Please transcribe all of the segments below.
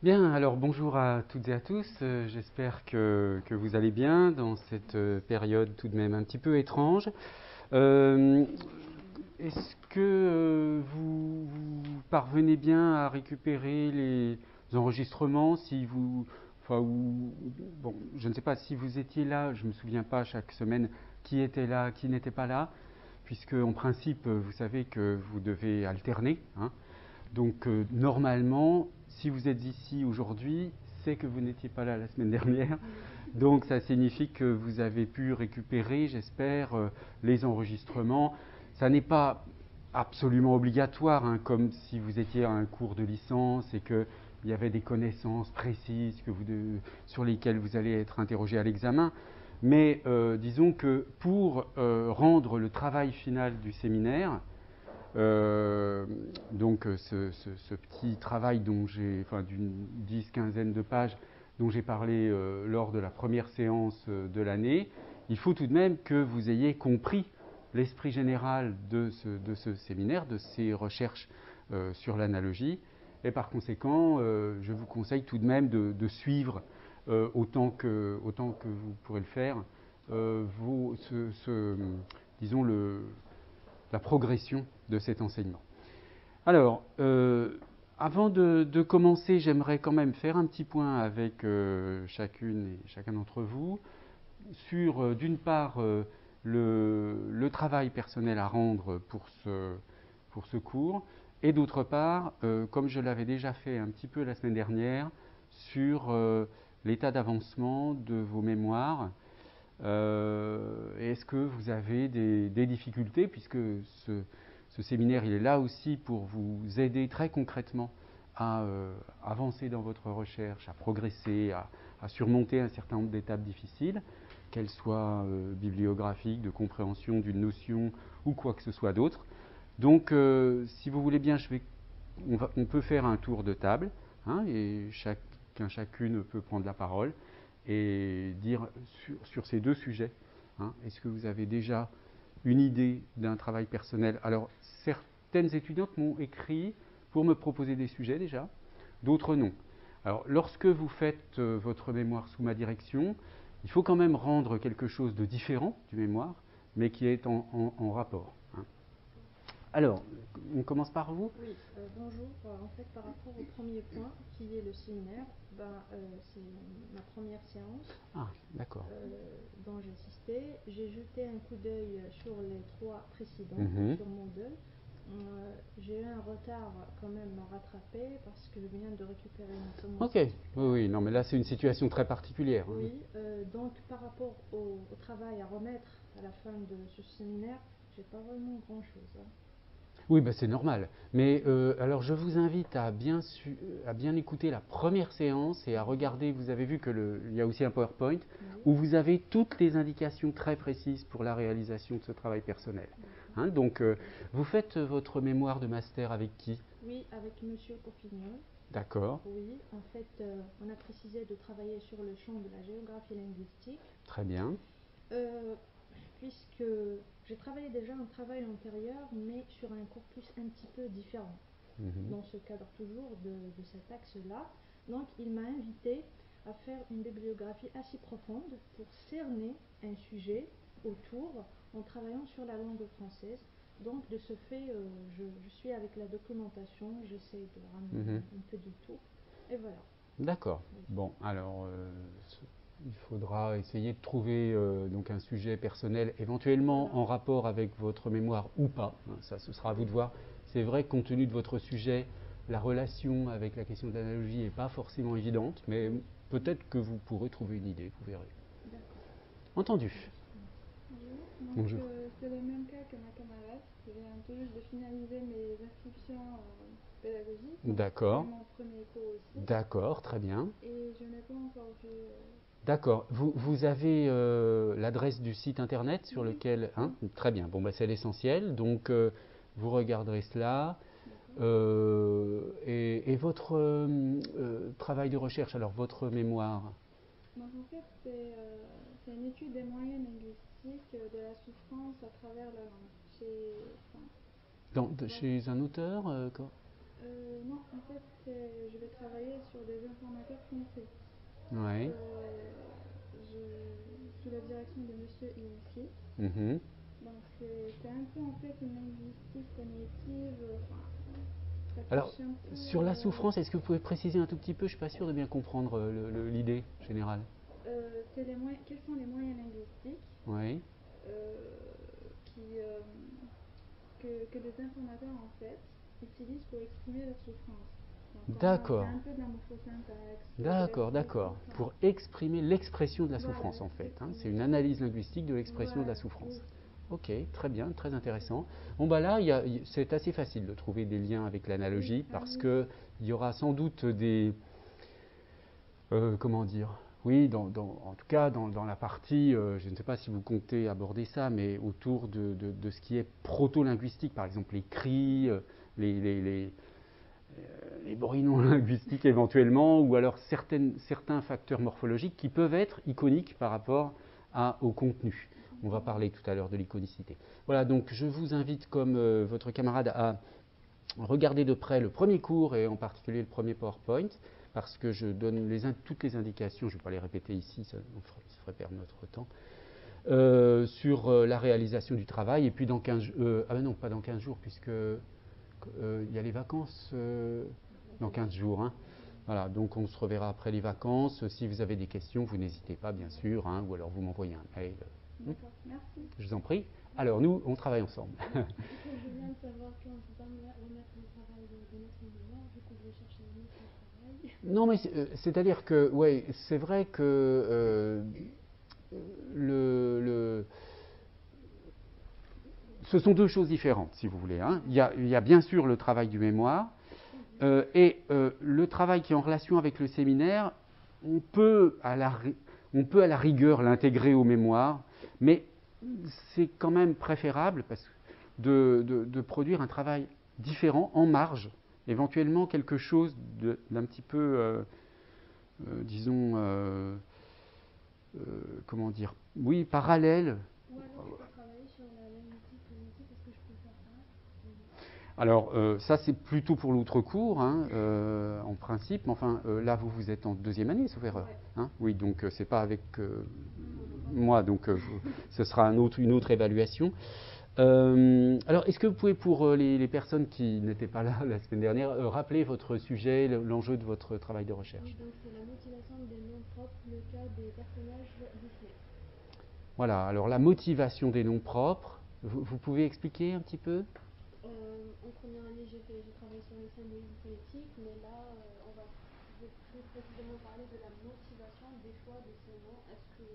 Bien, alors bonjour à toutes et à tous. J'espère que vous allez bien dans cette période tout de même un petit peu étrange. Euh, Est-ce que vous parvenez bien à récupérer les enregistrements si vous, enfin, bon, je ne sais pas si vous étiez là, je ne me souviens pas chaque semaine qui était là, qui n'était pas là, puisque en principe, vous savez que vous devez alterner, hein. Donc normalement, si vous êtes ici aujourd'hui, c'est que vous n'étiez pas là la semaine dernière. Donc ça signifie que vous avez pu récupérer, j'espère, les enregistrements. Ça n'est pas absolument obligatoire, hein, comme si vous étiez à un cours de licence et qu'il y avait des connaissances précises sur lesquelles vous allez être interrogé à l'examen. Mais disons que pour rendre le travail final du séminaire, euh, donc ce petit travail d'une 10-15aine de pages dont j'ai parlé lors de la première séance de l'année, il faut tout de même que vous ayez compris l'esprit général de ce séminaire, de ces recherches sur l'analogie. Et par conséquent, je vous conseille tout de même de suivre autant que vous pourrez le faire, disons la progression de cet enseignement. Alors, avant de commencer, j'aimerais quand même faire un petit point avec chacune et chacun d'entre vous sur, d'une part, le travail personnel à rendre pour ce cours, et d'autre part, comme je l'avais déjà fait un petit peu la semaine dernière, sur l'état d'avancement de vos mémoires. Est-ce que vous avez des difficultés, puisque ce séminaire il est là aussi pour vous aider très concrètement à avancer dans votre recherche, à progresser, à surmonter un certain nombre d'étapes difficiles, qu'elles soient bibliographiques, de compréhension d'une notion ou quoi que ce soit d'autre. Donc, si vous voulez bien, on peut faire un tour de table, hein, et chacune peut prendre la parole et dire sur ces deux sujets, hein, est-ce que vous avez déjà une idée d'un travail personnel? Alors, certaines étudiantes m'ont écrit pour me proposer des sujets déjà, d'autres non. Alors, lorsque vous faites votre mémoire sous ma direction, il faut quand même rendre quelque chose de différent du mémoire, mais qui est en rapport, hein. Alors, on commence par vous? Oui, bonjour. En fait, par rapport au premier point, qui est le séminaire, c'est ma première séance Ah, d'accord. dont j'ai assisté. J'ai jeté un coup d'œil sur les trois précédentes, Mhm. sur Moodle. J'ai eu un retard quand même à rattraper parce que je viens de récupérer mon premier Ok, oui, certificat. oui, non, mais là c'est une situation très particulière, hein. Oui, donc par rapport au travail à remettre à la fin de ce séminaire, j'ai pas vraiment grand-chose, hein. Oui, bah, c'est normal. Mais alors je vous invite à bien écouter la première séance et à regarder, vous avez vu il y a aussi un PowerPoint Oui, où vous avez toutes les indications très précises pour la réalisation de ce travail personnel, d'accord. hein. Donc vous faites votre mémoire de master avec qui? Oui, avec Monsieur Copignol. D'accord, Oui, en fait, on a précisé de travailler sur le champ de la géographie linguistique, très bien. euh, puisque j'ai travaillé déjà un travail antérieur, mais sur un corpus un petit peu différent, Mhm. dans ce cadre toujours de cet axe-là. Donc, il m'a invité à faire une bibliographie assez profonde pour cerner un sujet autour en travaillant sur la langue française. Donc, de ce fait, je suis avec la documentation, j'essaie de ramener Mhm. un peu de tout. Et voilà. D'accord. Oui. Bon, alors il faudra essayer de trouver donc un sujet personnel éventuellement Voilà. en rapport avec votre mémoire ou pas, hein, ça ce sera à vous de voir. C'est vrai que compte tenu de votre sujet, la relation avec la question de l'analogie n'est pas forcément évidente, mais Oui. peut-être que vous pourrez trouver une idée, vous verrez. D'accord. Entendu. Merci. Bonjour, donc Bonjour. c'est le même cas que ma camarade. Je viens tout juste de finaliser mes inscriptions pédagogiques, donc c'est D'accord. mon premier cours aussi. D'accord, très bien. Et je n'ai pas encore vu. D'accord. Vous avez l'adresse du site internet sur Oui, lequel, hein? oui, Très bien. Bon, bah, c'est l'essentiel. Donc, vous regarderez cela. d'accord. Et votre travail de recherche, alors votre mémoire, Donc en fait, c'est une étude des moyens linguistiques de la souffrance à travers la langue. Enfin, bon, chez un auteur, quoi? Non, en fait, je vais travailler sur des informateurs français. Oui. Sous la direction de Monsieur Ianski. Mhm. Donc c'est un peu en fait une linguistique cognitive. Ça Alors, touche un peu. sur la souffrance, est-ce que vous pouvez préciser un tout petit peu? Je ne suis pas sûr de bien comprendre l'idée générale. Quels sont les moyens linguistiques Oui. qui, que les informateurs en fait utilisent pour exprimer leur souffrance. D'accord. C'est un peu de la morphosyntaxe. D'accord, d'accord. Pour exprimer l'expression de la souffrance, en fait. Hein. C'est une analyse linguistique de l'expression de la souffrance. Oui. Ok, très bien, très intéressant. Bon, bah là, c'est assez facile de trouver des liens avec l'analogie parce qu'il y aura sans doute des. Comment dire? Oui, en tout cas, dans la partie, je ne sais pas si vous comptez aborder ça, mais autour de ce qui est proto-linguistique, par exemple les cris, les borinons linguistiques éventuellement, ou alors certains facteurs morphologiques qui peuvent être iconiques par rapport au contenu. On va parler tout à l'heure de l'iconicité. Voilà, donc je vous invite, comme votre camarade, à regarder de près le premier cours et en particulier le premier PowerPoint, parce que je donne toutes les indications, je ne vais pas les répéter ici, ça ferait perdre notre temps, sur la réalisation du travail. Et puis dans 15 jours, non, pas dans 15 jours, puisque il y a les vacances dans 15 jours. Hein. Voilà, donc on se reverra après les vacances. Si vous avez des questions, vous n'hésitez pas, bien sûr, hein, ou alors vous m'envoyez un mail. D'accord, merci. Je vous en prie. Alors nous, on travaille ensemble. Je viens de savoir qu'on ne peut pas remettre le travail de notre mémoire, du coup je vais chercher un autre travail. Non, mais c'est-à-dire que, ouais, c'est vrai que ce sont deux choses différentes, si vous voulez. Hein. Il y a bien sûr le travail du mémoire, et le travail qui est en relation avec le séminaire, on peut à la rigueur l'intégrer au mémoire, mais c'est quand même préférable de produire un travail différent, en marge, éventuellement quelque chose d'un petit peu, disons, comment dire, oui, parallèle. Ou alors je peux travailler sur la linguistique cognitive, est-ce que je peux faire ça? Alors, ça, c'est plutôt pour l'autre cours, hein, en principe. Mais enfin, là, vous êtes en deuxième année, sauf erreur. Hein, oui, donc c'est pas avec moi, donc ce sera une autre évaluation. Alors, est-ce que vous pouvez, pour les personnes qui n'étaient pas là la semaine dernière, rappeler votre sujet, l'enjeu de votre travail de recherche? Oui, donc c'est la motivation des noms propres, le cas des personnages Disney. Voilà, alors la motivation des noms propres, vous pouvez expliquer un petit peu? En première année, j'ai travaillé sur le symbolisme phonétique, mais là, je vais plus précisément parler de la motivation des choix de ces noms. Est-ce que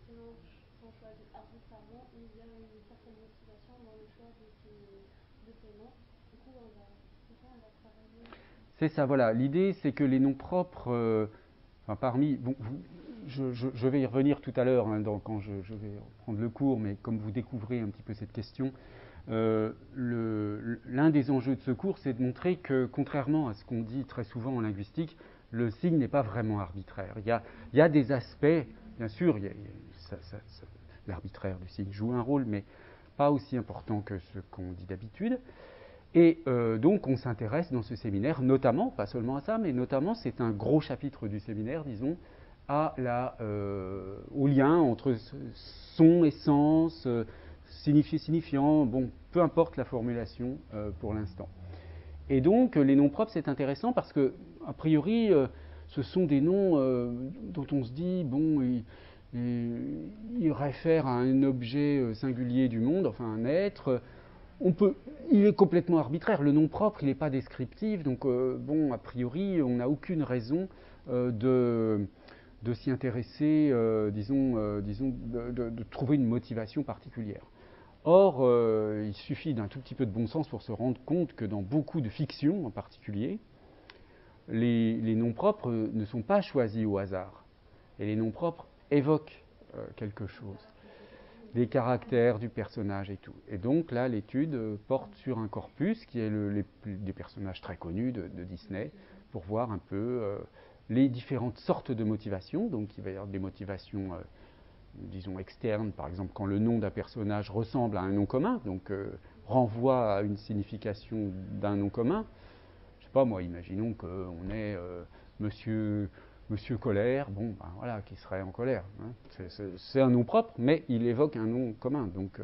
ces noms sont choisis arbitrairement ou il y a une certaine motivation dans le choix de ces noms? Du coup, on va travailler. C'est ça, voilà. L'idée, c'est que les noms propres, bon, je vais y revenir tout à l'heure hein, quand je vais prendre le cours, mais comme vous découvrez un petit peu cette question, l'un des enjeux de ce cours, c'est de montrer que, contrairement à ce qu'on dit très souvent en linguistique, le signe n'est pas vraiment arbitraire. Il y a des aspects, bien sûr, l'arbitraire du signe joue un rôle, mais pas aussi important que ce qu'on dit d'habitude. Et donc on s'intéresse dans ce séminaire, notamment, pas seulement à ça, mais notamment, c'est un gros chapitre du séminaire, disons, au lien entre son et sens, signifié, signifiant, bon, peu importe la formulation pour l'instant. Et donc les noms propres, c'est intéressant parce que, a priori, ce sont des noms dont on se dit, bon, ils réfèrent à un objet singulier du monde, enfin un être. Il est complètement arbitraire. Le nom propre, il n'est pas descriptif, donc bon, a priori, on n'a aucune raison de s'y intéresser, disons, de trouver une motivation particulière. Or, il suffit d'un tout petit peu de bon sens pour se rendre compte que dans beaucoup de fictions en particulier, les noms propres ne sont pas choisis au hasard. Et les noms propres évoquent quelque chose, des caractères du personnage et tout. Et donc là, l'étude porte sur un corpus qui est des personnages très connus de Disney, pour voir un peu les différentes sortes de motivations. Donc il va y avoir des motivations disons externe, par exemple quand le nom d'un personnage ressemble à un nom commun, donc renvoie à une signification d'un nom commun. Je ne sais pas moi, imaginons qu'on est monsieur Colère, bon, ben voilà, qui serait en colère. Hein. C'est un nom propre, mais il évoque un nom commun, donc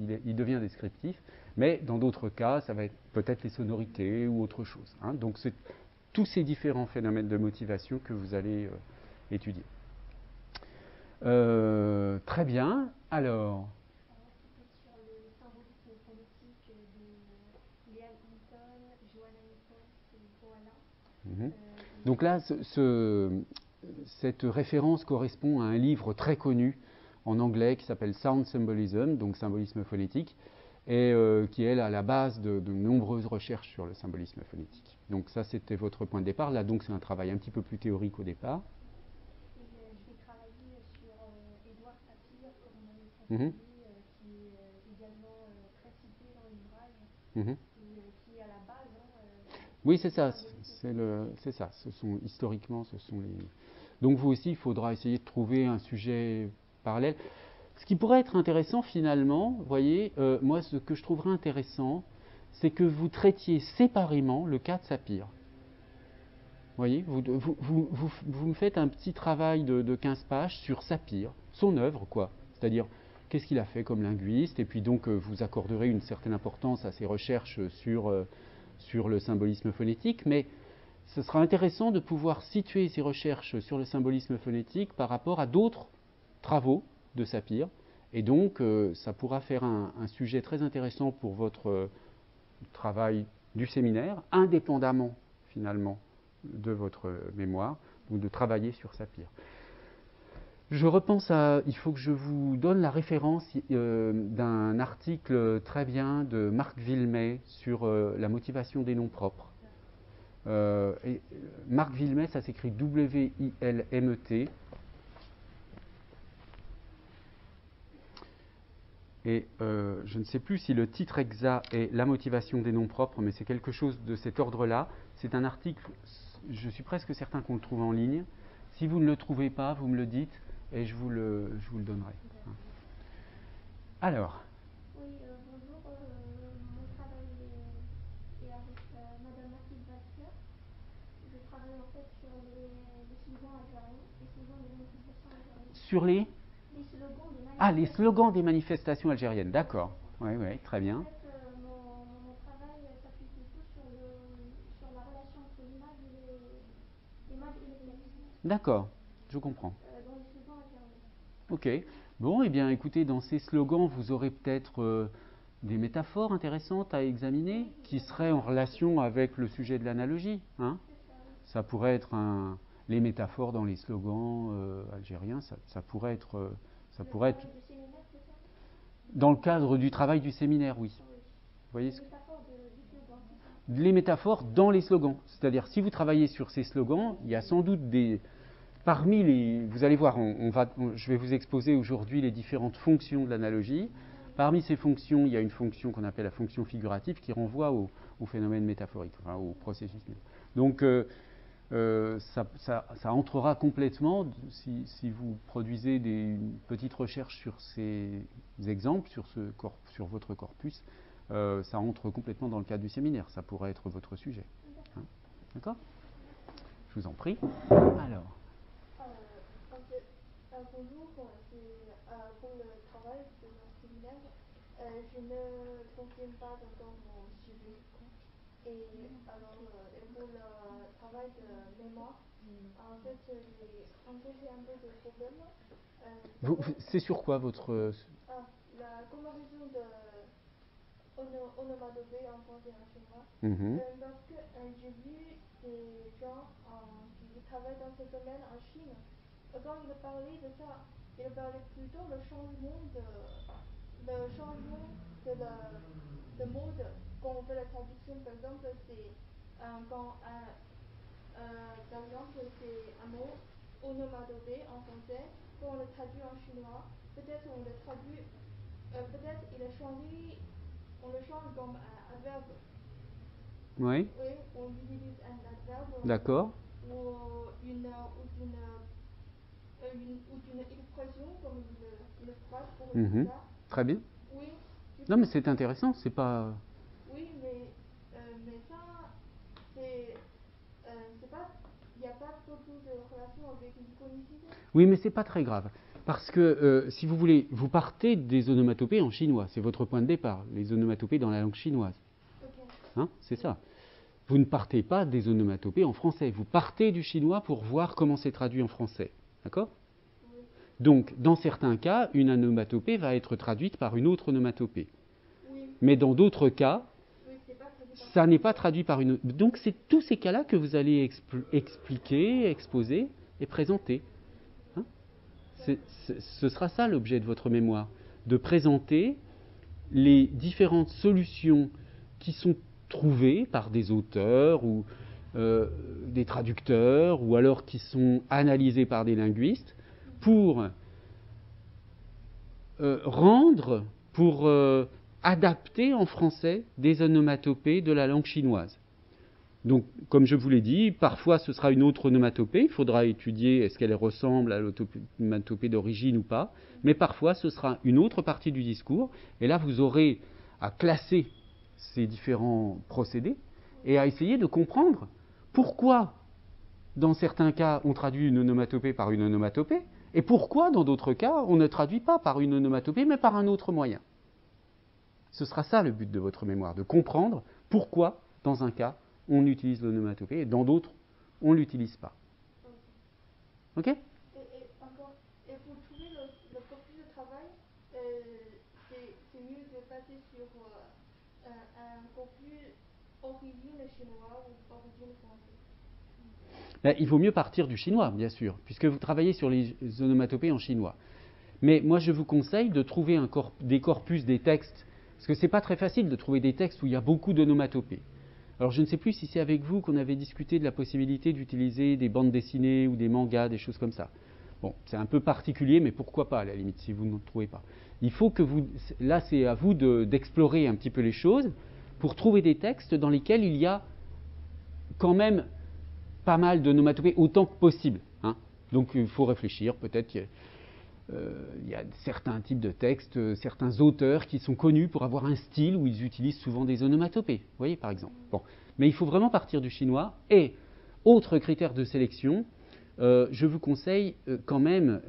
il devient descriptif. Mais dans d'autres cas, ça va être peut-être les sonorités ou autre chose. Hein. Donc c'est tous ces différents phénomènes de motivation que vous allez étudier. Très bien. Alors. Sur le symbolisme phonétique de Liam Hinton, Joanna Nichols et Boala. Donc là, cette référence correspond à un livre très connu en anglais qui s'appelle Sound Symbolism, donc symbolisme phonétique, et qui est à la base de nombreuses recherches sur le symbolisme phonétique. Donc ça, c'était votre point de départ. Là, donc, c'est un travail un petit peu plus théorique au départ. Je vais travailler sur Édouard Sapir, comme on avait précisé, qui est également très cité dans l'ouvrage, qui est à la base. Oui, c'est ça. C'est ça. Historiquement, ce sont les. Donc vous aussi, il faudra essayer de trouver un sujet parallèle. Ce qui pourrait être intéressant finalement, vous voyez, moi ce que je trouverais intéressant, c'est que vous traitiez séparément le cas de Sapir. Vous voyez, vous me faites un petit travail de 15 pages sur Sapir, son œuvre, quoi. C'est-à-dire, qu'est-ce qu'il a fait comme linguiste, et puis donc vous accorderez une certaine importance à ses recherches sur le symbolisme phonétique, mais ce sera intéressant de pouvoir situer ces recherches sur le symbolisme phonétique par rapport à d'autres travaux de Sapir, et donc ça pourra faire un sujet très intéressant pour votre travail du séminaire, indépendamment finalement de votre mémoire, ou de travailler sur Sapir. Je repense à, il faut que je vous donne la référence d'un article très bien de Marc Villemey sur la motivation des noms propres. Marc Villemey, ça s'écrit W-I-L-M-E-T. Et je ne sais plus si le titre exact est La motivation des noms propres, mais c'est quelque chose de cet ordre-là. C'est un article, je suis presque certain qu'on le trouve en ligne. Si vous ne le trouvez pas, vous me le dites et je vous le donnerai. Alors. Oui, bonjour. Mon travail est avec Madame Mathilde Walter. Je travaille en fait sur les slogans algériens, les slogans des manifestations algériennes. Sur les slogans des manifestations. Ah, les slogans des manifestations algériennes, d'accord. Oui, très bien. En fait, mon travail s'appuie plutôt sur la relation entre l'image et les textes. D'accord, je comprends. Dans les slogans algériens. Ok. Bon, eh bien, écoutez, dans ces slogans, vous aurez peut-être des métaphores intéressantes à examiner qui seraient en relation avec le sujet de l'analogie. Hein. Ça pourrait être les métaphores dans les slogans algériens, ça pourrait être. Dans le cadre du travail du séminaire, oui. Vous voyez les métaphores dans les slogans. C'est-à-dire, si vous travaillez sur ces slogans, il y a sans doute des. Parmi les. Vous allez voir, je vais vous exposer aujourd'hui les différentes fonctions de l'analogie. Parmi ces fonctions, il y a une fonction qu'on appelle la fonction figurative qui renvoie au phénomène métaphorique, enfin au processus. Donc, ça entrera complètement, si vous produisez une petite recherche sur ces exemples, sur votre corpus, ça entre complètement dans le cadre du séminaire. Ça pourrait être votre sujet. Hein. D'accord ? Je vous en prie. Alors. Bonjour, c'est pour le travail de mon séminaire. Je ne confirme pas encore mon sujet. Et alors, pour le travail de mémoire, en fait, j'ai rencontré un peu de problèmes. C'est sur quoi votre. La comparaison de onomatopée en français et en chinois. Parce que j'ai vu des gens qui travaillent dans ce domaine en Chine. Quand ils parlaient de ça, ils parlaient plutôt le changement de mode. Quand on fait la traduction, par exemple, c'est quand par exemple c'est un mot onomatopée en français, quand on le traduit en chinois, peut-être on le traduit, peut-être il est changé, on le change comme un adverbe. Oui. Oui, on utilise un adverbe. D'accord. Ou une expression comme une phrase pour dire ça. Très bien. Oui. Non, mais c'est intéressant, c'est pas. Oui, mais ça, c'est sais pas, il n'y a pas trop de relation avec une phonétique. Oui, mais c'est pas très grave. Parce que, si vous voulez, vous partez des onomatopées en chinois. C'est votre point de départ, les onomatopées dans la langue chinoise. Ok. Hein, c'est ça. Vous ne partez pas des onomatopées en français. Vous partez du chinois pour voir comment c'est traduit en français. D'accord ? Oui. Donc, dans certains cas, une onomatopée va être traduite par une autre onomatopée. Oui. Mais dans d'autres cas, Oui, c'est pas traduit par ça n'est pas traduit par une... Donc, c'est tous ces cas-là que vous allez expliquer, exposer et présenter. Hein ? Ce sera ça l'objet de votre mémoire, de présenter les différentes solutions qui sont trouvées par des auteurs ou des traducteurs, ou alors qui sont analysées par des linguistes, pour adapter en français des onomatopées de la langue chinoise. Donc, comme je vous l'ai dit, parfois ce sera une autre onomatopée, il faudra étudier est-ce qu'elle ressemble à l'onomatopée d'origine ou pas, mais parfois ce sera une autre partie du discours, et là vous aurez à classer ces différents procédés et à essayer de comprendre pourquoi, dans certains cas, on traduit une onomatopée par une onomatopée, et pourquoi, dans d'autres cas, on ne traduit pas par une onomatopée, mais par un autre moyen. Ce sera ça le but de votre mémoire, de comprendre pourquoi, dans un cas, on utilise l'onomatopée et dans d'autres, on ne l'utilise pas. Ok ? Et encore, et pour trouver le corpus de travail, c'est mieux de passer sur un corpus origine chinois ou origine française. Ben, il vaut mieux partir du chinois, bien sûr, puisque vous travaillez sur les onomatopées en chinois. Mais moi, je vous conseille de trouver des corpus, des textes, parce que ce n'est pas très facile de trouver des textes où il y a beaucoup d'onomatopées. Alors, je ne sais plus si c'est avec vous qu'on avait discuté de la possibilité d'utiliser des bandes dessinées ou des mangas, des choses comme ça. Bon, c'est un peu particulier, mais pourquoi pas, à la limite, si vous ne trouvez pas. Il faut que vous... Là, c'est à vous d'explorer un petit peu les choses pour trouver des textes dans lesquels il y a quand même pas mal d'onomatopées, autant que possible. Hein. Donc, il faut réfléchir, peut-être... Il y a certains types de textes, certains auteurs qui sont connus pour avoir un style où ils utilisent souvent des onomatopées. Vous voyez, par exemple. Bon. Mais il faut vraiment partir du chinois. Et, autre critère de sélection, je vous conseille quand même,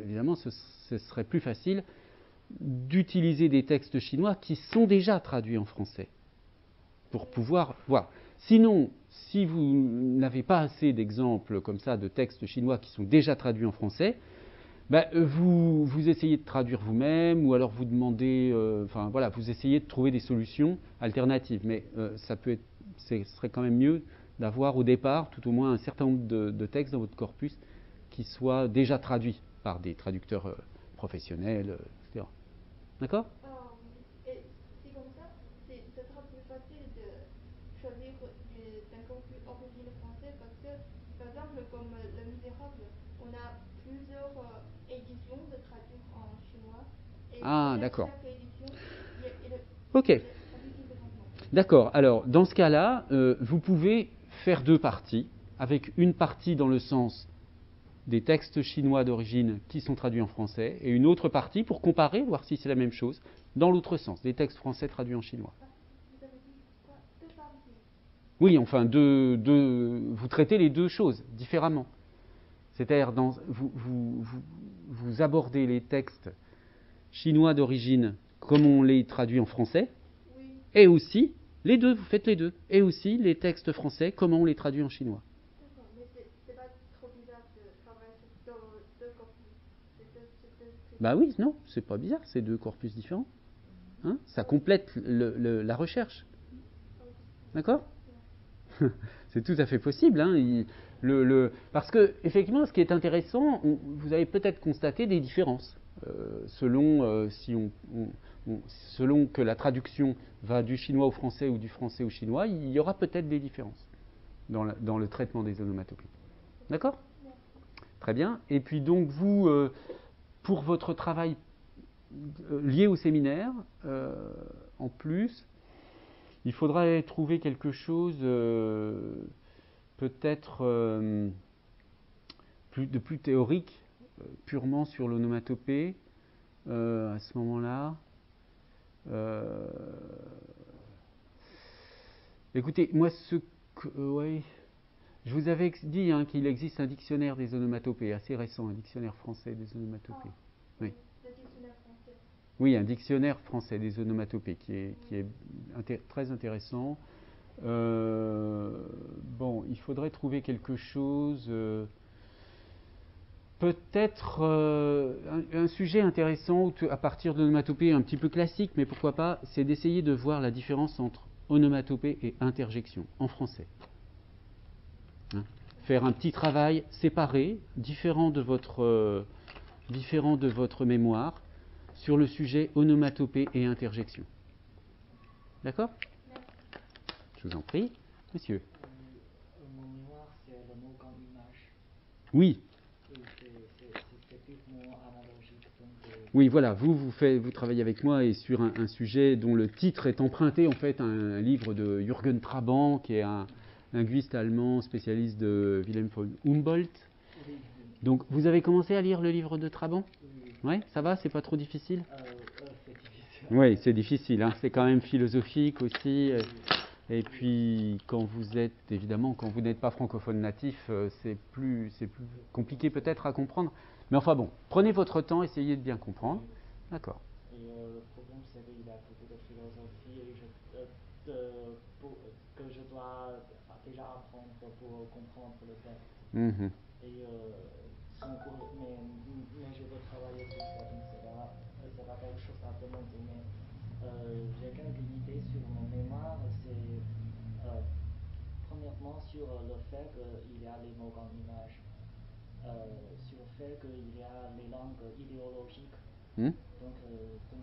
évidemment, ce serait plus facile d'utiliser des textes chinois qui sont déjà traduits en français pour pouvoir voir. Sinon, si vous n'avez pas assez d'exemples comme ça de textes chinois qui sont déjà traduits en français, ben, vous essayez de traduire vous-même, ou alors vous demandez, enfin voilà, vous essayez de trouver des solutions alternatives. Mais ce serait quand même mieux d'avoir au départ, tout au moins, un certain nombre de textes dans votre corpus qui soient déjà traduits par des traducteurs professionnels, etc. D'accord ? Et c'est comme ça, ce sera plus facile de choisir d'un corpus origine français parce que, par exemple, comme Le Misérable, on a plusieurs éditions de traduire en chinois. Et d'accord. Chaque édition, il est Ok. traduit différemment. D'accord. Alors, dans ce cas-là, vous pouvez faire deux parties, avec une partie dans le sens des textes chinois d'origine qui sont traduits en français, et une autre partie pour comparer, voir si c'est la même chose, dans l'autre sens, des textes français traduits en chinois. Vous avez dit quoi? Deux parties. Oui, enfin, vous traitez les deux choses différemment. C'est-à-dire, vous abordez les textes chinois d'origine comme on les traduit en français, Oui. et aussi, les deux, vous faites les deux, et aussi les textes français comment on les traduit en chinois. D'accord, mais c'est pas trop bizarre de travailler sur deux corpus. Bah oui, non, c'est pas bizarre, c'est deux corpus différents. Hein, ça complète la recherche. D'accord ? C'est tout à fait possible. Hein, parce que, effectivement, ce qui est intéressant, vous avez peut-être constaté des différences. Selon que la traduction va du chinois au français ou du français au chinois, il y aura peut-être des différences dans le traitement des onomatopées. D'accord ? Très bien. Et puis donc vous, pour votre travail lié au séminaire, en plus, il faudrait trouver quelque chose peut-être de plus théorique, purement sur l'onomatopée, à ce moment-là. Écoutez, moi, ouais, Je vous avais dit qu'il existe un dictionnaire des onomatopées assez récent, un dictionnaire français des onomatopées. Oui. Le dictionnaire français. Oui, un dictionnaire français des onomatopées qui est très intéressant. Bon, il faudrait trouver quelque chose, peut-être un sujet intéressant à partir d'onomatopées un petit peu classiques, mais pourquoi pas, c'est d'essayer de voir la différence entre onomatopée et interjection en français. Faire un petit travail séparé, différent de votre mémoire, sur le sujet onomatopée et interjection. D'accord ? Je vous en prie, monsieur. Mon mémoire, c'est le mot comme image. Oui. C'est typiquement analogique. Oui, voilà, vous travaillez avec moi et sur un sujet dont le titre est emprunté en fait à un livre de Jürgen Trabant, qui est un linguiste allemand spécialiste de Wilhelm von Humboldt. Oui. Donc, vous avez commencé à lire le livre de Trabant ? Oui. Ouais, ça va, c'est pas trop difficile ? C'est difficile. Oui, c'est difficile, c'est quand même philosophique aussi. Et puis, quand vous n'êtes pas francophone natif, c'est plus compliqué peut-être à comprendre. Mais enfin bon, prenez votre temps, essayez de bien comprendre. D'accord. Et le problème, c'est qu'il y a beaucoup de philosophie que je dois déjà apprendre pour comprendre le texte. Mm-hmm. Et mais je veux travailler sur ça, donc c'est pas quelque chose à demander. Mais j'ai quelques idées sur mon mémoire. C'est premièrement sur le fait qu'il y a les mots en image, sur le fait qu'il y a les langues idéologiques. Donc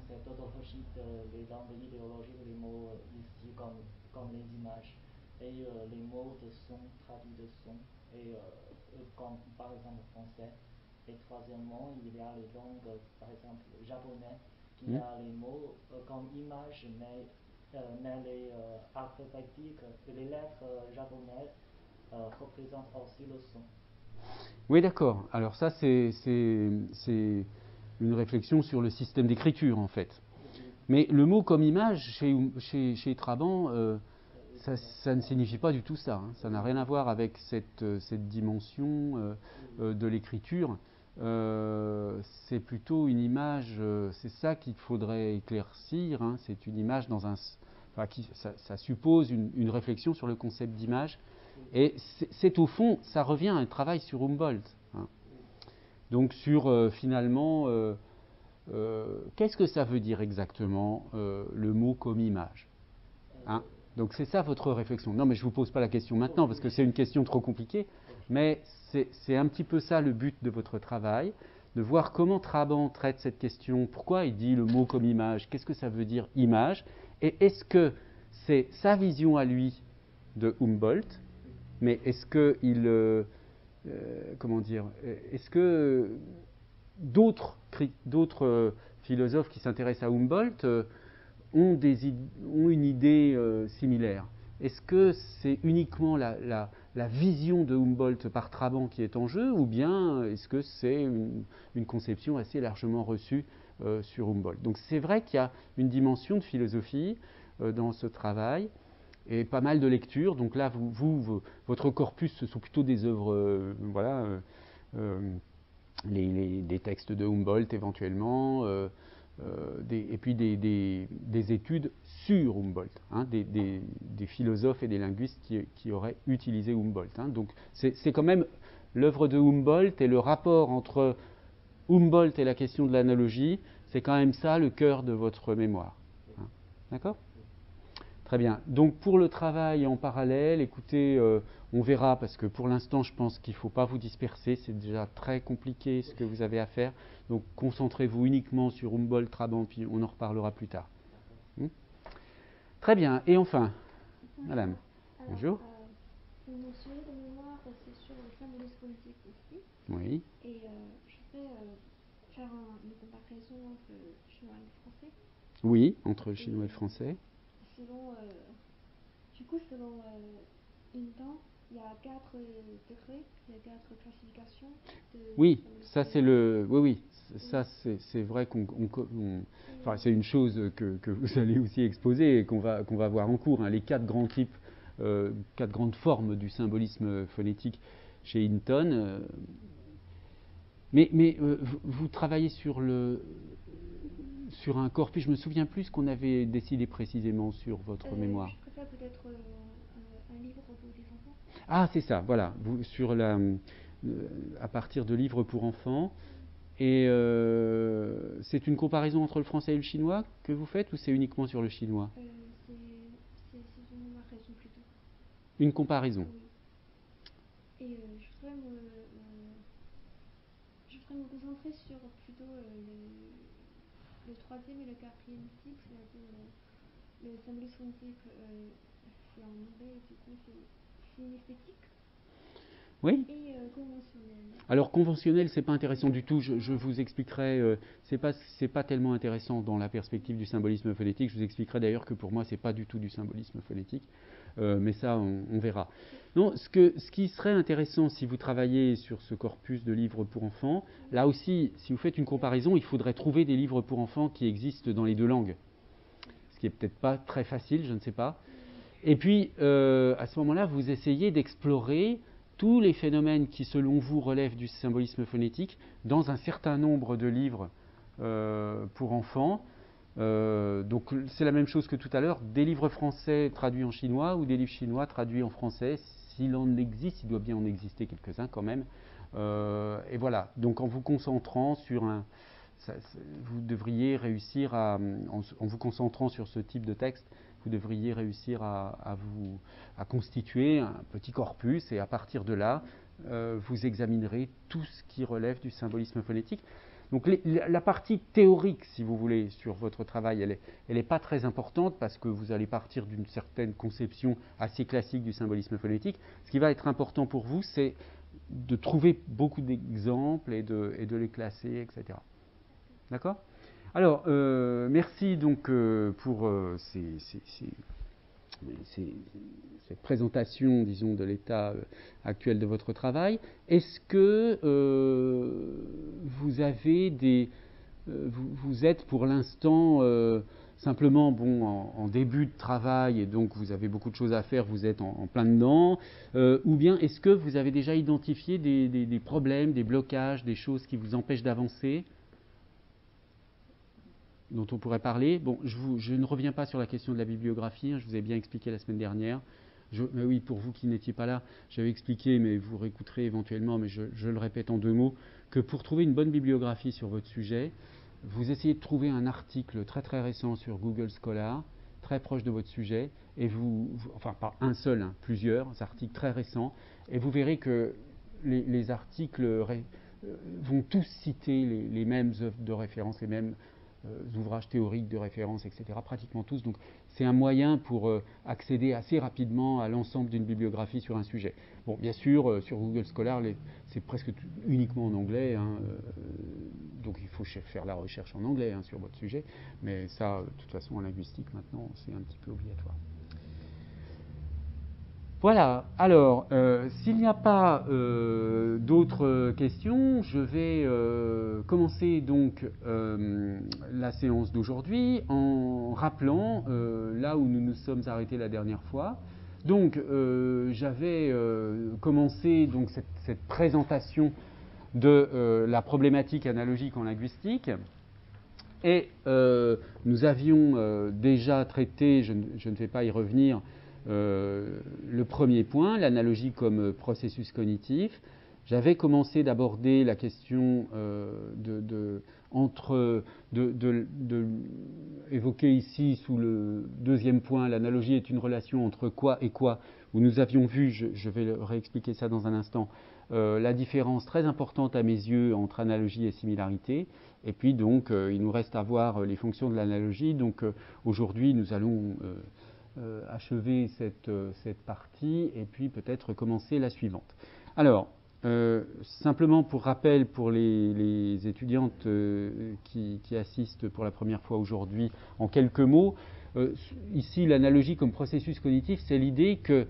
c'est tautologique les langues idéologiques, les mots ici comme les images, et les mots de son, traduits de son, et comme par exemple français. Et troisièmement, il y a les langues, par exemple japonais, qui a les mots comme image, mais les alphabétiques, les lettres japonaises représentent aussi le son. Oui, d'accord. Alors ça, c'est une réflexion sur le système d'écriture, en fait. Mais le mot comme image, chez Trabant, ça ne signifie pas du tout ça. Ça n'a rien à voir avec cette dimension de l'écriture. C'est plutôt une image, c'est ça qu'il faudrait éclaircir. C'est une image ça suppose une réflexion sur le concept d'image. Et c'est au fond, ça revient à un travail sur Humboldt. Donc sur finalement, qu'est-ce que ça veut dire exactement le mot comme image ? Donc c'est ça votre réflexion. Non, mais je ne vous pose pas la question maintenant parce que c'est une question trop compliquée, mais c'est un petit peu ça le but de votre travail, de voir comment Trabant traite cette question, pourquoi il dit le mot comme image, qu'est-ce que ça veut dire image, et est-ce que c'est sa vision à lui de Humboldt, mais est-ce que est-ce que d'autres philosophes qui s'intéressent à Humboldt ont une idée similaire? Est-ce que c'est uniquement la vision de Humboldt par Trabant qui est en jeu, ou bien est-ce que c'est une conception assez largement reçue sur Humboldt? Donc c'est vrai qu'il y a une dimension de philosophie dans ce travail, et pas mal de lectures. Donc là, votre corpus, ce sont plutôt des œuvres, des textes de Humboldt éventuellement, et puis des études sur Humboldt, des philosophes et des linguistes qui auraient utilisé Humboldt. Donc c'est quand même l'œuvre de Humboldt et le rapport entre Humboldt et la question de l'analogie, c'est quand même ça le cœur de votre mémoire. D'accord ? Très bien. Donc pour le travail en parallèle, écoutez, on verra, parce que pour l'instant, je pense qu'il ne faut pas vous disperser, c'est déjà très compliqué ce que vous avez à faire. Donc concentrez-vous uniquement sur Humboldt, Trabant, puis on en reparlera plus tard. Très bien. Et enfin, madame, bonjour. Mon sujet de mémoire, c'est sur le symbolisme politique aussi. Oui. Et je voudrais faire une comparaison entre le chinois et le français. Oui, entre le chinois et le français. Selon une temps, il y a 4 degrés, il y a 4 classifications. Oui, ça c'est ça c'est vrai c'est une chose que vous allez aussi exposer et qu'on va voir en cours. Les 4 grands types quatre grandes formes du symbolisme phonétique chez Hinton. Mais vous travaillez sur un corpus, je ne me souviens plus ce qu'on avait décidé précisément sur votre mémoire. Je préfère peut-être un livre pour des enfants. Ah, c'est ça, voilà, à partir de livres pour enfants. Et c'est une comparaison entre le français et le chinois que vous faites, ou c'est uniquement sur le chinois? C'est une comparaison plutôt. Une comparaison. Oui. Et je voudrais me concentrer sur plutôt le troisième et le quatrième type, c'est-à-dire le symbolisme phonétique, c'est en anglais, et du coup c'est synesthétique. Oui. Et conventionnel. Alors conventionnel, c'est pas intéressant du tout. Je vous expliquerai. C'est pas tellement intéressant dans la perspective du symbolisme phonétique. Je vous expliquerai d'ailleurs que pour moi, c'est pas du tout du symbolisme phonétique. Mais ça, on verra. Non, ce qui serait intéressant si vous travaillez sur ce corpus de livres pour enfants, là aussi, si vous faites une comparaison, il faudrait trouver des livres pour enfants qui existent dans les deux langues. Ce qui est peut-être pas très facile, je ne sais pas. Et puis, à ce moment-là, vous essayez d'explorer tous les phénomènes qui, selon vous, relèvent du symbolisme phonétique dans un certain nombre de livres pour enfants. Donc c'est la même chose que tout à l'heure, des livres français traduits en chinois ou des livres chinois traduits en français. S'il en existe, il doit bien en exister quelques-uns quand même. Et voilà, donc en vous concentrant sur vous devriez réussir en vous concentrant sur ce type de texte, vous devriez réussir à constituer un petit corpus, et à partir de là, vous examinerez tout ce qui relève du symbolisme phonétique. Donc la partie théorique, si vous voulez, sur votre travail, elle est pas très importante parce que vous allez partir d'une certaine conception assez classique du symbolisme phonétique. Ce qui va être important pour vous, c'est de trouver beaucoup d'exemples et de les classer, etc. D'accord ? Alors, merci donc pour cette présentation, disons, de l'état actuel de votre travail. Est-ce que vous avez vous êtes pour l'instant simplement en début de travail, et donc vous avez beaucoup de choses à faire, vous êtes en plein dedans, ou bien est-ce que vous avez déjà identifié des problèmes, des blocages, des choses qui vous empêchent d'avancer, dont on pourrait parler? Bon, je ne reviens pas sur la question de la bibliographie, je vous ai bien expliqué la semaine dernière. Mais oui, pour vous qui n'étiez pas là, j'avais expliqué, mais vous réécouterez éventuellement, mais je le répète en 2 mots, que pour trouver une bonne bibliographie sur votre sujet, vous essayez de trouver un article très très récent sur Google Scholar, très proche de votre sujet, et enfin pas un seul, plusieurs articles très récents, et vous verrez que les articles vont tous citer les mêmes œuvres de référence, les mêmes ouvrages théoriques de référence, etc., pratiquement tous. Donc c'est un moyen pour accéder assez rapidement à l'ensemble d'une bibliographie sur un sujet. Bon, bien sûr, sur Google Scholar, c'est presque uniquement en anglais, donc il faut faire la recherche en anglais sur votre sujet, mais ça, de toute façon, en linguistique, maintenant, c'est un petit peu obligatoire. Voilà, alors, s'il n'y a pas d'autres questions, je vais commencer donc la séance d'aujourd'hui en rappelant là où nous nous sommes arrêtés la dernière fois. Donc, j'avais commencé donc, cette présentation de la problématique analogique en linguistique, et nous avions déjà traité, je ne vais pas y revenir, le premier point, l'analogie comme processus cognitif. J'avais commencé d'aborder la question évoquée ici sous le deuxième point, l'analogie est une relation entre quoi et quoi, où nous avions vu, je vais réexpliquer ça dans un instant, la différence très importante à mes yeux entre analogie et similarité. Et puis donc, il nous reste à voir les fonctions de l'analogie. Donc aujourd'hui, nous allons achever cette partie et puis peut-être commencer la suivante. Alors, simplement pour rappel pour les étudiantes qui assistent pour la première fois aujourd'hui, en quelques mots, ici l'analogie comme processus cognitif, c'est l'idée que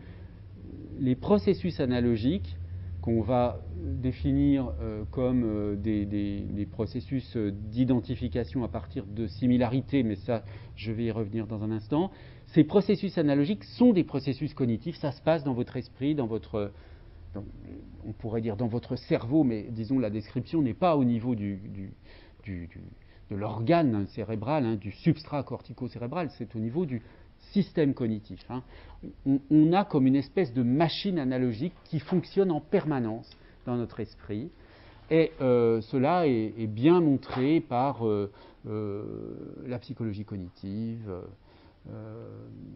les processus analogiques, qu'on va définir comme des processus d'identification à partir de similarités, mais ça je vais y revenir dans un instant, ces processus analogiques sont des processus cognitifs, ça se passe dans votre esprit, on pourrait dire dans votre cerveau, mais disons la description n'est pas au niveau de l'organe cérébral, hein, du substrat cortico-cérébral, c'est au niveau du système cognitif. Hein. On a comme une espèce de machine analogique qui fonctionne en permanence dans notre esprit, et cela est bien montré par la psychologie cognitive.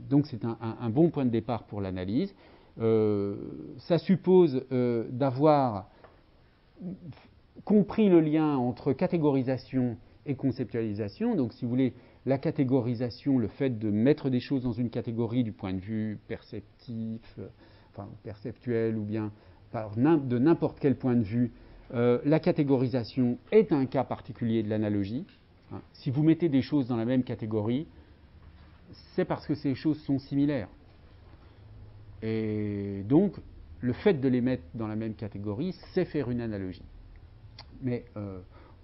Donc c'est un bon point de départ pour l'analyse. Ça suppose d'avoir compris le lien entre catégorisation et conceptualisation. Donc si vous voulez, la catégorisation, le fait de mettre des choses dans une catégorie du point de vue perceptif, perceptuel, ou bien de n'importe quel point de vue, la catégorisation est un cas particulier de l'analogie. Hein. Si vous mettez des choses dans la même catégorie, c'est parce que ces choses sont similaires. Et donc, le fait de les mettre dans la même catégorie, c'est faire une analogie. Mais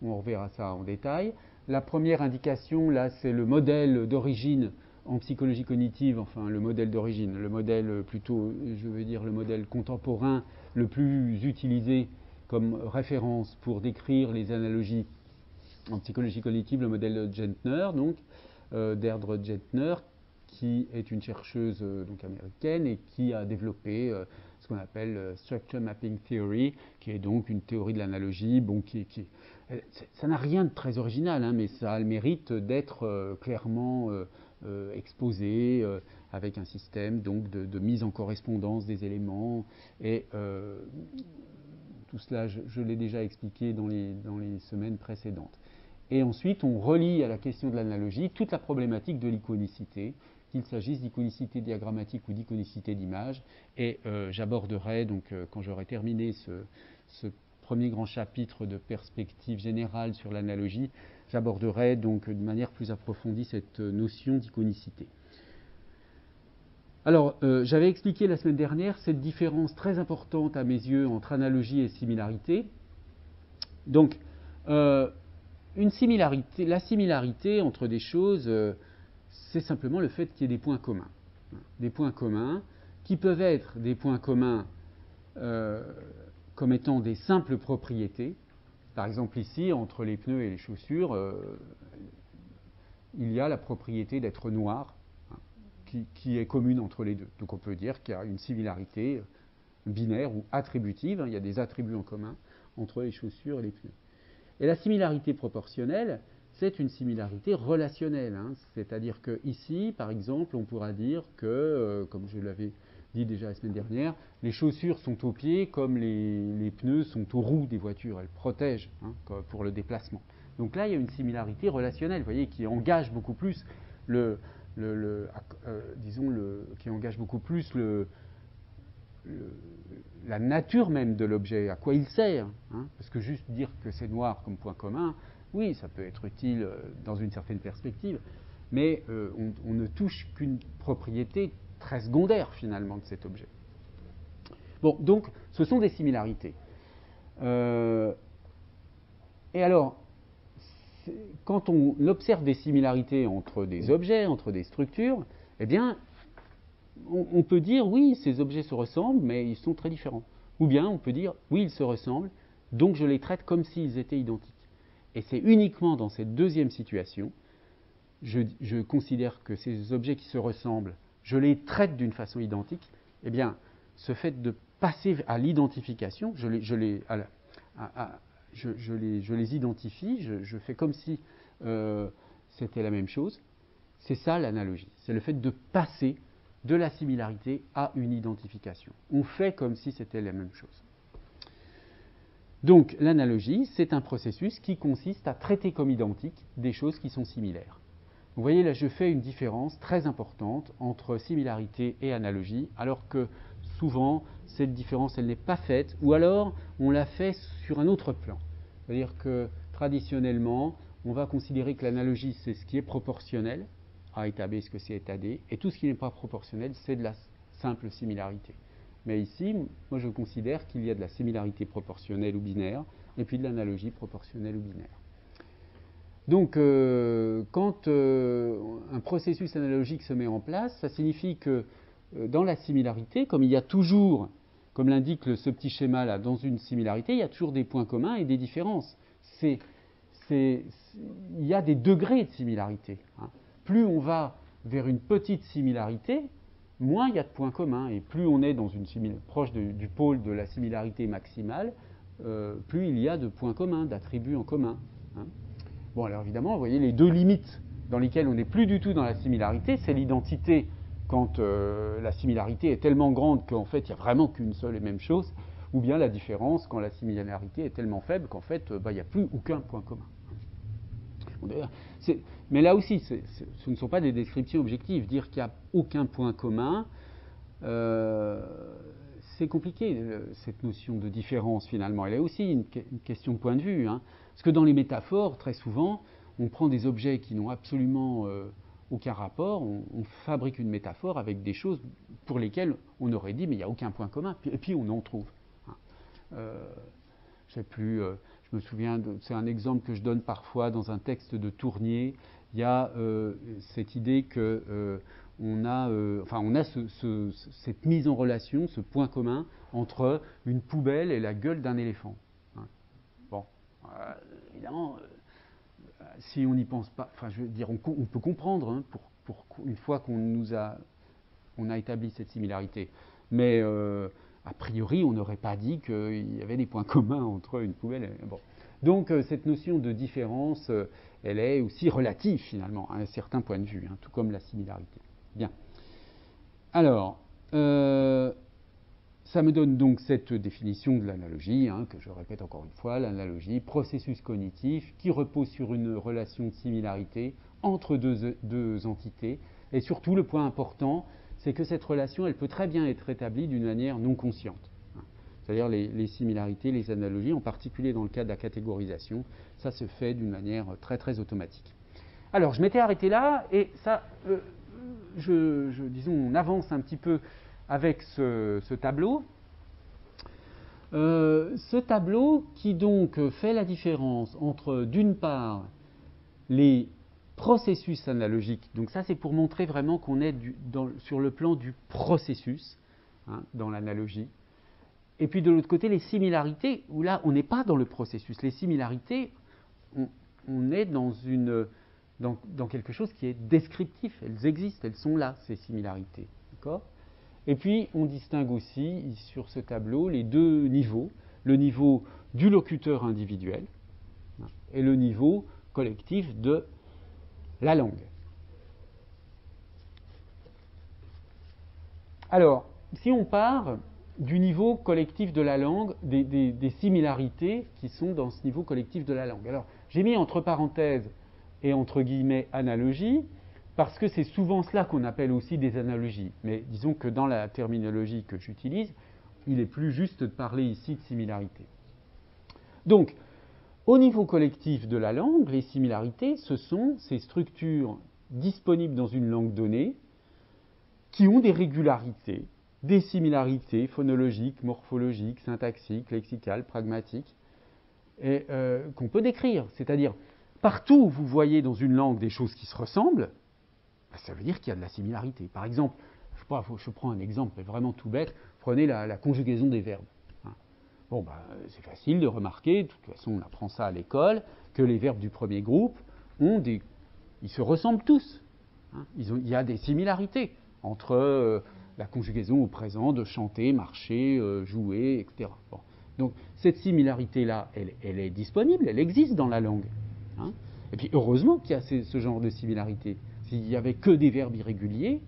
on reverra ça en détail. La première indication, là, c'est le modèle d'origine en psychologie cognitive, enfin le modèle d'origine, le modèle plutôt, je veux dire, le modèle contemporain le plus utilisé comme référence pour décrire les analogies en psychologie cognitive, le modèle de Gentner, donc, Deirdre Gentner, qui est une chercheuse donc américaine et qui a développé ce qu'on appelle Structure Mapping Theory, qui est donc une théorie de l'analogie, bon, ça n'a rien de très original, hein, mais ça a le mérite d'être clairement exposé avec un système donc de mise en correspondance des éléments, et tout cela je l'ai déjà expliqué dans les semaines précédentes. Et ensuite on relie à la question de l'analogie toute la problématique de l'iconicité, qu'il s'agisse d'iconicité diagrammatique ou d'iconicité d'image, et j'aborderai donc quand j'aurai terminé ce premier grand chapitre de perspective générale sur l'analogie, j'aborderai donc de manière plus approfondie cette notion d'iconicité. Alors, j'avais expliqué la semaine dernière cette différence très importante à mes yeux entre analogie et similarité. Donc, la similarité entre des choses, c'est simplement le fait qu'il y ait des points communs. Des points communs qui peuvent être des points communs comme étant des simples propriétés. Par exemple ici, entre les pneus et les chaussures, il y a la propriété d'être noir, hein, qui est commune entre les deux. Donc on peut dire qu'il y a une similarité binaire ou attributive, hein, il y a des attributs en commun entre les chaussures et les pneus. Et la similarité proportionnelle, c'est une similarité relationnelle. Hein, c'est-à-dire qu'ici, par exemple, on pourra dire que, comme je l'avais dit déjà la semaine dernière, les chaussures sont aux pieds comme les pneus sont aux roues des voitures. Elles protègent, hein, pour le déplacement. Donc là, il y a une similarité relationnelle, vous voyez, qui engage beaucoup plus qui engage beaucoup plus la nature même de l'objet, à quoi il sert. Hein, parce que juste dire que c'est noir comme point commun, oui, ça peut être utile dans une certaine perspective, mais on ne touche qu'une propriété très secondaire finalement de cet objet. Bon, donc ce sont des similarités. Et alors, quand on observe des similarités entre des objets, entre des structures, eh bien, on peut dire oui, ces objets se ressemblent, mais ils sont très différents. Ou bien on peut dire oui, ils se ressemblent, donc je les traite comme s'ils étaient identiques. Et c'est uniquement dans cette deuxième situation, je considère que ces objets qui se ressemblent, je les traite d'une façon identique. Eh bien, ce fait de passer à l'identification, je les identifie, je fais comme si c'était la même chose. C'est ça l'analogie, c'est le fait de passer de la similarité à une identification. On fait comme si c'était la même chose. Donc l'analogie, c'est un processus qui consiste à traiter comme identiques des choses qui sont similaires. Vous voyez là, je fais une différence très importante entre similarité et analogie, alors que souvent cette différence elle n'est pas faite, ou alors on la fait sur un autre plan. C'est-à-dire que traditionnellement, on va considérer que l'analogie c'est ce qui est proportionnel, A est à B, ce que c'est est à D, et tout ce qui n'est pas proportionnel, c'est de la simple similarité. Mais ici, moi je considère qu'il y a de la similarité proportionnelle ou binaire, et puis de l'analogie proportionnelle ou binaire. Donc, quand un processus analogique se met en place, ça signifie que dans la similarité, comme il y a toujours, comme l'indique ce petit schéma là, dans une similarité, il y a toujours des points communs et des différences. Il y a des degrés de similarité. Hein. Plus on va vers une petite similarité, moins il y a de points communs. Et plus on est proche du pôle de la similarité maximale, plus il y a de points communs, d'attributs en commun. Hein. Bon, alors évidemment, vous voyez les deux limites dans lesquelles on n'est plus du tout dans la similarité, c'est l'identité quand la similarité est tellement grande qu'en fait, il n'y a vraiment qu'une seule et même chose, ou bien la différence quand la similarité est tellement faible qu'en fait, il n'y a plus aucun point commun. Bon, mais là aussi, ce ne sont pas des descriptions objectives. Dire qu'il n'y a aucun point commun, c'est compliqué, cette notion de différence, finalement. Elle est aussi une question de point de vue. Hein. Parce que dans les métaphores, très souvent, on prend des objets qui n'ont absolument aucun rapport, on fabrique une métaphore avec des choses pour lesquelles on aurait dit mais il n'y a aucun point commun, et puis on en trouve. Je sais plus, je me souviens, c'est un exemple que je donne parfois dans un texte de Tournier. Il y a cette idée que on a cette mise en relation, ce point commun entre une poubelle et la gueule d'un éléphant. Hein. Bon, évidemment, si on n'y pense pas, enfin, je veux dire, on peut comprendre hein, pour une fois qu'on a établi cette similarité. Mais a priori, on n'aurait pas dit qu'il y avait des points communs entre une poubelle et... Bon. Donc, cette notion de différence, elle est aussi relative, finalement, à un certain point de vue, hein, tout comme la similarité. Bien. Alors, ça me donne donc cette définition de l'analogie, hein, que je répète encore une fois, l'analogie, processus cognitif qui repose sur une relation de similarité entre deux entités. Et surtout, le point important, c'est que cette relation, elle peut très bien être établie d'une manière non consciente. C'est-à-dire les similarités, les analogies, en particulier dans le cas de la catégorisation, ça se fait d'une manière très très automatique. Alors, je m'étais arrêté là, et ça, disons, on avance un petit peu avec ce tableau. Ce tableau qui donc fait la différence entre, d'une part, les processus analogiques. Donc ça, c'est pour montrer vraiment qu'on est sur le plan du processus, hein, dans l'analogie. Et puis de l'autre côté, les similarités, où là, on n'est pas dans le processus. Les similarités, on est dans quelque chose qui est descriptif. Elles existent, elles sont là, ces similarités. D'accord ? Et puis, on distingue aussi, sur ce tableau, les deux niveaux. Le niveau du locuteur individuel et le niveau collectif de la langue. Alors, si on part du niveau collectif de la langue, des similarités qui sont dans ce niveau collectif de la langue. Alors, j'ai mis entre parenthèses et entre guillemets analogie, parce que c'est souvent cela qu'on appelle aussi des analogies. Mais disons que dans la terminologie que j'utilise, il est plus juste de parler ici de similarité. Donc, au niveau collectif de la langue, les similarités, ce sont ces structures disponibles dans une langue donnée qui ont des régularités, des similarités phonologiques, morphologiques, syntaxiques, lexicales, pragmatiques, et qu'on peut décrire. C'est-à-dire, partout où vous voyez dans une langue des choses qui se ressemblent, ça veut dire qu'il y a de la similarité. Par exemple, je prends un exemple vraiment tout bête, prenez la conjugaison des verbes. Bon, c'est facile de remarquer, de toute façon on apprend ça à l'école, que les verbes du premier groupe ils se ressemblent tous. Hein. Il y a des similarités entre la conjugaison au présent de chanter, marcher, jouer, etc. Bon. Donc cette similarité-là, elle est disponible, elle existe dans la langue. Hein. Et puis heureusement qu'il y a ce genre de similarité. S'il n'y avait que des verbes irréguliers,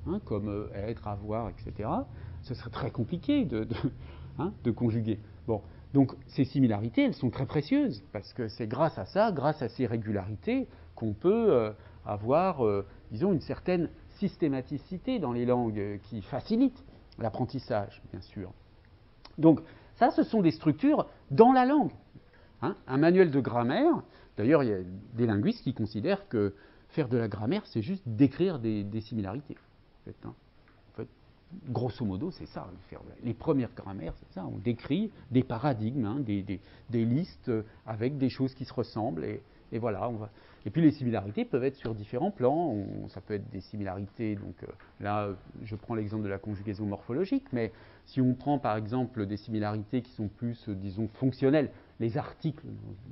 hein, comme être, avoir, etc., ce serait très compliqué de conjuguer. Bon, donc ces similarités, elles sont très précieuses, parce que c'est grâce à ça, grâce à ces régularités, qu'on peut avoir, disons, une certaine systématicité dans les langues qui facilite l'apprentissage, bien sûr. Donc, ça, ce sont des structures dans la langue. Hein. Un manuel de grammaire, d'ailleurs, il y a des linguistes qui considèrent que faire de la grammaire, c'est juste décrire des similarités. En fait, grosso modo, c'est ça. Les premières grammaires, c'est ça. On décrit des paradigmes, hein, des listes avec des choses qui se ressemblent. Et voilà, et puis les similarités peuvent être sur différents plans. Ça peut être des similarités, donc là, je prends l'exemple de la conjugaison morphologique, mais si on prend par exemple des similarités qui sont plus, disons, fonctionnelles, les articles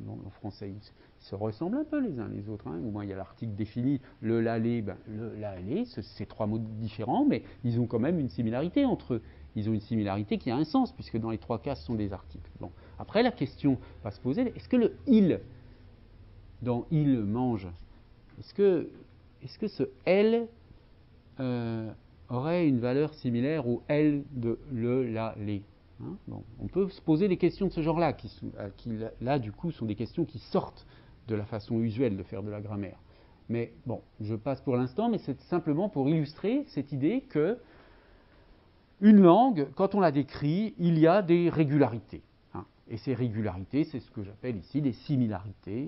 en français, ils se ressemblent un peu les uns les autres. Au moins, il y a l'article défini, le, la, les, c'est trois mots différents, mais ils ont quand même une similarité entre eux. Ils ont une similarité qui a un sens, puisque dans les trois cas, ce sont des articles. Bon. Après, la question va se poser, est-ce que le « il » dans « il mange », est-ce que ce « elle » aurait une valeur similaire au « elle » de le, la, les bon. On peut se poser des questions de ce genre-là, qui, là, du coup, sont des questions qui sortent de la façon usuelle de faire de la grammaire. Mais bon, je passe pour l'instant, mais c'est simplement pour illustrer cette idée que une langue, quand on la décrit, il y a des régularités. Et ces régularités, c'est ce que j'appelle ici des similarités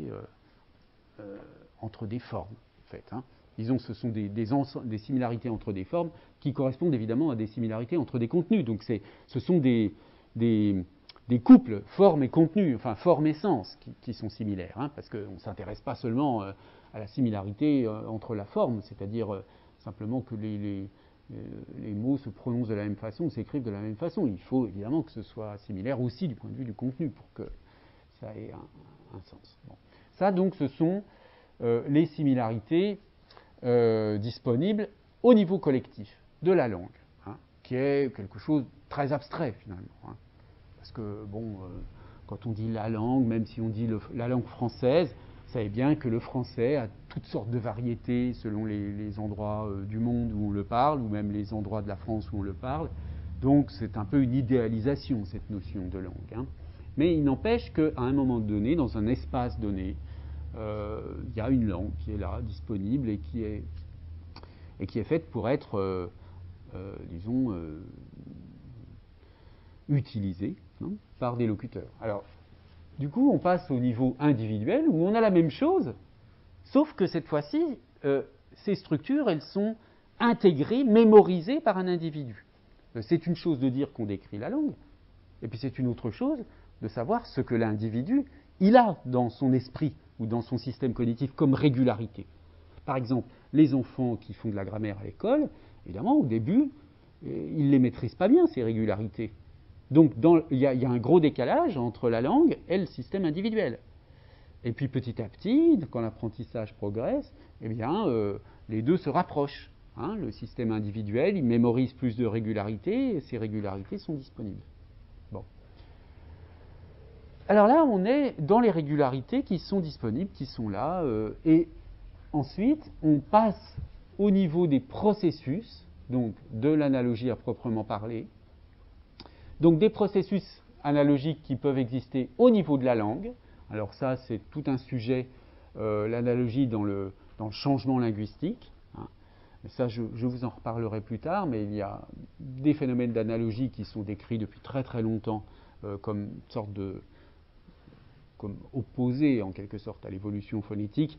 entre des formes, en fait. Disons que ce sont des similarités entre des formes qui correspondent évidemment à des similarités entre des contenus. Donc ce sont des couples, forme et contenu, enfin forme et sens, qui sont similaires, parce qu'on ne s'intéresse pas seulement à la similarité entre la forme, c'est-à-dire simplement que les mots se prononcent de la même façon, s'écrivent de la même façon. Il faut évidemment que ce soit similaire aussi du point de vue du contenu pour que ça ait un sens. Bon. Ça donc, ce sont les similarités disponibles au niveau collectif de la langue, qui est quelque chose de très abstrait finalement. Parce que, bon, quand on dit la langue, même si on dit la langue française, vous savez bien que le français a toutes sortes de variétés selon les endroits du monde où on le parle, ou même les endroits de la France où on le parle. Donc c'est un peu une idéalisation, cette notion de langue. Mais il n'empêche qu'à un moment donné, dans un espace donné, il y a une langue qui est là, disponible, et qui est faite pour être, disons, utilisée par des locuteurs. Alors, du coup, on passe au niveau individuel, où on a la même chose, sauf que cette fois-ci, ces structures, elles sont intégrées, mémorisées par un individu. C'est une chose de dire qu'on décrit la langue, et puis c'est une autre chose de savoir ce que l'individu, il a dans son esprit ou dans son système cognitif comme régularité. Par exemple, les enfants qui font de la grammaire à l'école, évidemment, au début, ils ne les maîtrisent pas bien, ces régularités. Donc, il y a un gros décalage entre la langue et le système individuel. Et puis, petit à petit, quand l'apprentissage progresse, eh bien, les deux se rapprochent. Le système individuel, il mémorise plus de régularités, et ces régularités sont disponibles. Bon. Alors là, on est dans les régularités qui sont disponibles, qui sont là, et ensuite, on passe au niveau des processus, donc de l'analogie à proprement parler. Donc des processus analogiques qui peuvent exister au niveau de la langue. Alors ça, c'est tout un sujet, l'analogie dans le changement linguistique. Ça, je vous en reparlerai plus tard, mais il y a des phénomènes d'analogie qui sont décrits depuis très très longtemps comme une sorte comme opposés en quelque sorte à l'évolution phonétique.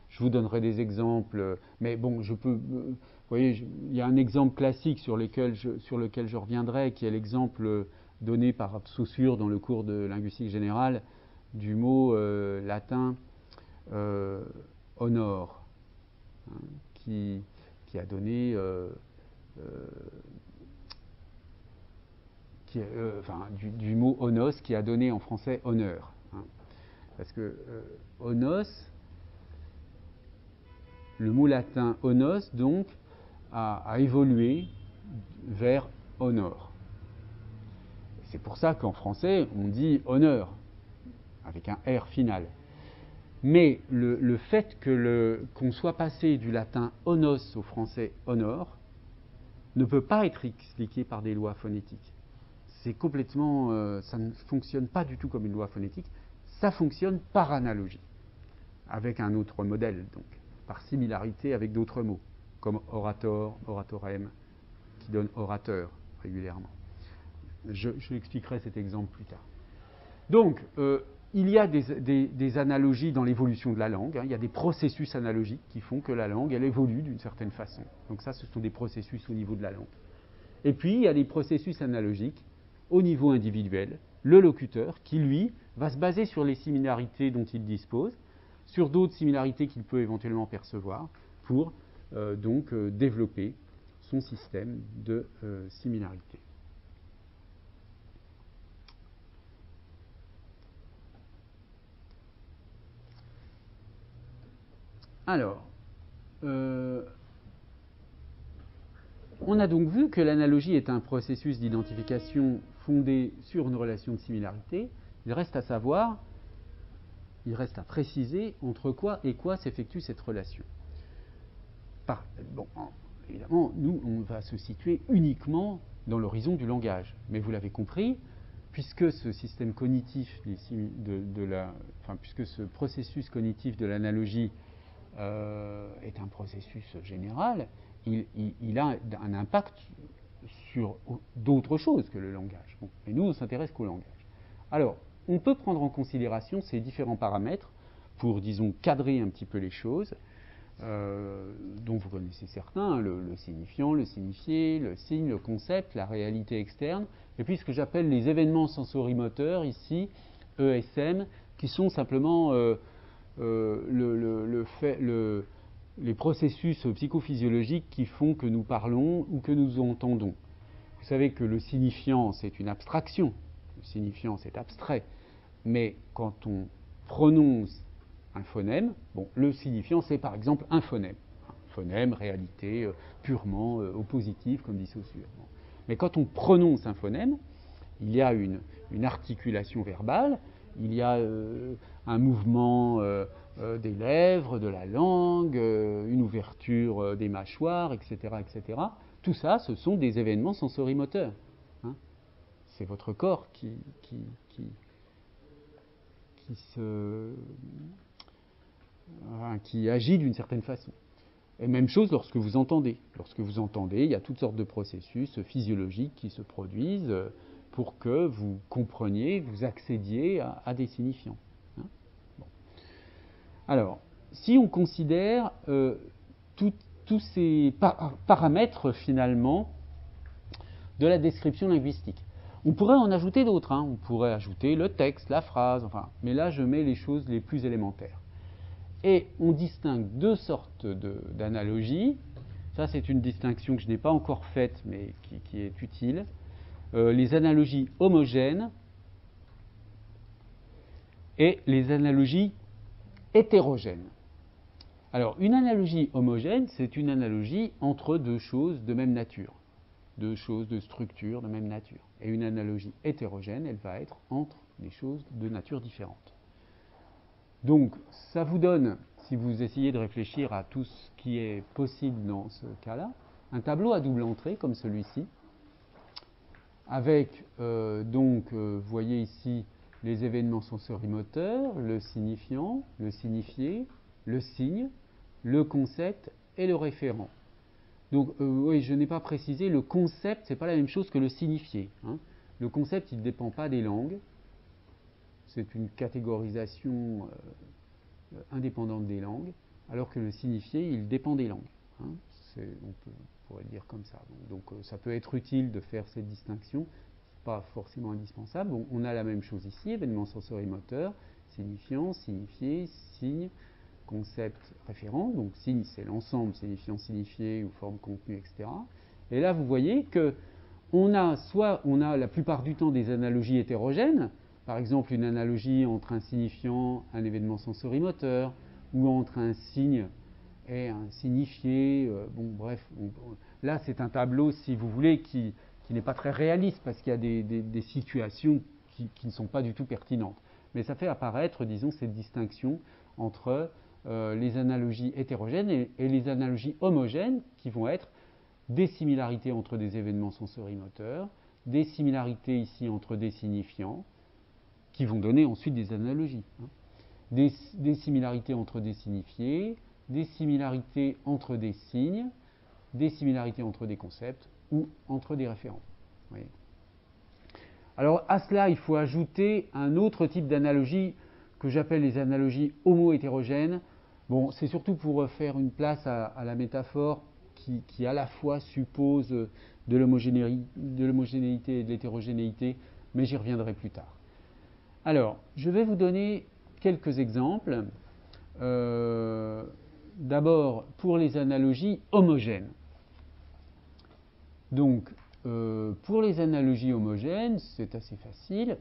Je vous donnerai des exemples, mais bon, vous voyez, il y a un exemple classique sur lequel je reviendrai, qui est l'exemple donné par Saussure dans le cours de linguistique générale du mot latin honor, qui a donné, du mot onos qui a donné en français honneur. Parce que onos, le mot latin onos, donc, a évolué vers honor. C'est pour ça qu'en français, on dit honneur, avec un R final. Mais le fait qu'on soit passé du latin onos au français honor ne peut pas être expliqué par des lois phonétiques. C'est complètement, ça ne fonctionne pas du tout comme une loi phonétique, ça fonctionne par analogie, avec un autre modèle, donc, par similarité avec d'autres mots, comme orator, oratorem, qui donne orateur régulièrement. Je expliquerai cet exemple plus tard. Donc, il y a des analogies dans l'évolution de la langue, il y a des processus analogiques qui font que la langue, elle évolue d'une certaine façon. Donc ça, ce sont des processus au niveau de la langue. Et puis, il y a des processus analogiques au niveau individuel, le locuteur, qui, lui, va se baser sur les similarités dont il dispose, sur d'autres similarités qu'il peut éventuellement percevoir pour donc développer son système de similarité. Alors, on a donc vu que l'analogie est un processus d'identification fondé sur une relation de similarité. Il reste à préciser entre quoi et quoi s'effectue cette relation. Évidemment, nous, on va se situer uniquement dans l'horizon du langage. Mais vous l'avez compris, puisque ce système cognitif, puisque ce processus cognitif de l'analogie est un processus général, il a un impact sur d'autres choses que le langage. Bon, et nous, on s'intéresse qu'au langage. Alors, on peut prendre en considération ces différents paramètres pour, disons, cadrer un petit peu les choses, dont vous connaissez certains, le signifiant, le signifié, le signe, le concept, la réalité externe, et puis ce que j'appelle les événements sensorimoteurs, ici, ESM, qui sont simplement les processus psychophysiologiques qui font que nous parlons ou que nous entendons. Vous savez que le signifiant, c'est une abstraction. Le signifiant, c'est abstrait. Mais quand on prononce un phonème, le signifiant, c'est par exemple un phonème. Un phonème, réalité, purement oppositive, comme dit Saussure. Bon. Mais quand on prononce un phonème, il y a une articulation verbale, il y a un mouvement des lèvres, de la langue, une ouverture des mâchoires, etc., etc. Tout ça, ce sont des événements sensorimoteurs. Hein. C'est votre corps qui agit d'une certaine façon. Et même chose lorsque vous entendez. Lorsque vous entendez, il y a toutes sortes de processus physiologiques qui se produisent pour que vous compreniez, vous accédiez à des signifiants. Hein. Bon. Alors, si on considère tous ces paramètres finalement de la description linguistique, on pourrait en ajouter d'autres. Hein. On pourrait ajouter le texte, la phrase, mais là je mets les choses les plus élémentaires. Et on distingue deux sortes d'analogies. Ça, c'est une distinction que je n'ai pas encore faite, mais qui est utile. Les analogies homogènes et les analogies hétérogènes. Alors, une analogie homogène, c'est une analogie entre deux choses de même nature, deux choses de structure de même nature. Et une analogie hétérogène, elle va être entre des choses de nature différente. Donc, ça vous donne, si vous essayez de réfléchir à tout ce qui est possible dans ce cas-là, un tableau à double entrée comme celui-ci, avec, vous voyez ici les événements sensorimoteurs, le signifiant, le signifié, le signe, le concept et le référent. Donc, oui, je n'ai pas précisé, le concept, ce n'est pas la même chose que le signifié. Hein. Le concept, il ne dépend pas des langues. C'est une catégorisation indépendante des langues, alors que le signifié, il dépend des langues. Hein. On pourrait dire comme ça. Donc, ça peut être utile de faire cette distinction, pas forcément indispensable. On a la même chose ici, événement sensorimoteur, signifiant, signifié, signe, concept, référent. Donc, signe, c'est l'ensemble, signifiant, signifié, ou forme, contenu, etc. Et là, vous voyez que on a la plupart du temps des analogies hétérogènes, par exemple une analogie entre un signifiant, un événement sensorimoteur, ou entre un signe et un signifié. Là c'est un tableau, si vous voulez, qui n'est pas très réaliste, parce qu'il y a des situations qui ne sont pas du tout pertinentes. Mais ça fait apparaître, disons, cette distinction entre les analogies hétérogènes et les analogies homogènes, qui vont être des similarités entre des événements sensorimoteurs, des similarités ici entre des signifiants, qui vont donner ensuite des analogies. Hein. Des similarités entre des signifiés, des similarités entre des signes, des similarités entre des concepts ou entre des référents. Vous voyez. Alors à cela, il faut ajouter un autre type d'analogie que j'appelle les analogies homo-hétérogènes. Bon, c'est surtout pour faire une place à la métaphore qui à la fois suppose de l'homogénéité et de l'hétérogénéité, mais j'y reviendrai plus tard. Alors, je vais vous donner quelques exemples d'abord pour les analogies homogènes. Donc, pour les analogies homogènes, c'est assez facile.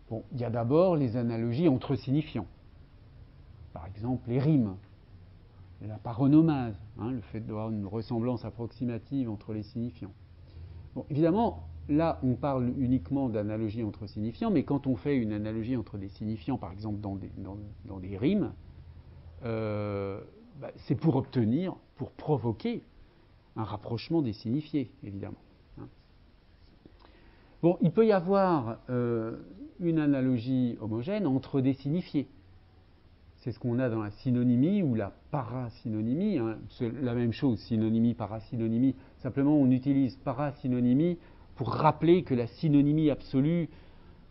Bon, il y a d'abord les analogies entre signifiants. Par exemple, les rimes, la paronomase, le fait d'avoir une ressemblance approximative entre les signifiants. Bon, évidemment, là, on parle uniquement d'analogie entre signifiants, mais quand on fait une analogie entre des signifiants, par exemple dans des rimes, c'est pour obtenir, pour provoquer un rapprochement des signifiés, évidemment. Bon, il peut y avoir une analogie homogène entre des signifiés. C'est ce qu'on a dans la synonymie ou la parasynonymie. C'est la même chose, synonymie, parasynonymie. Simplement, on utilise parasynonymie pour rappeler que la synonymie absolue,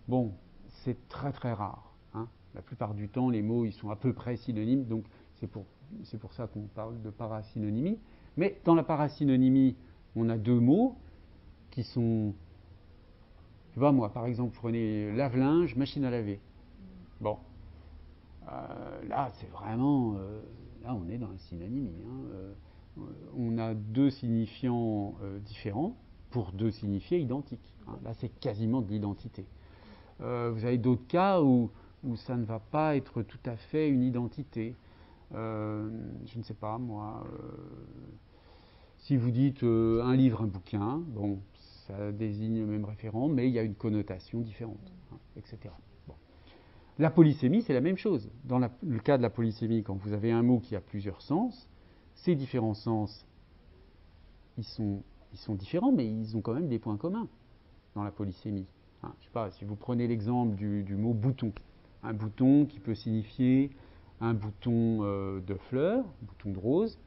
bon, c'est très très rare. La plupart du temps, les mots, ils sont à peu près synonymes, donc c'est pour ça qu'on parle de parasynonymie. Mais dans la parasynonymie, on a deux mots qui sont... Je sais pas moi, par exemple, prenez lave-linge, machine à laver. Bon. Là, c'est vraiment... là, on est dans la synonymie. On a deux signifiants différents pour deux signifiés identiques. Là, c'est quasiment de l'identité. Vous avez d'autres cas où ça ne va pas être tout à fait une identité. Je ne sais pas, moi... si vous dites un livre, un bouquin, bon, ça désigne le même référent, mais il y a une connotation différente, etc. Bon. La polysémie, c'est la même chose. Dans le cas de la polysémie, quand vous avez un mot qui a plusieurs sens, ces différents sens, ils sont différents, mais ils ont quand même des points communs dans la polysémie. Je ne sais pas, si vous prenez l'exemple du mot bouton, un bouton qui peut signifier un bouton de fleurs, un bouton de rose,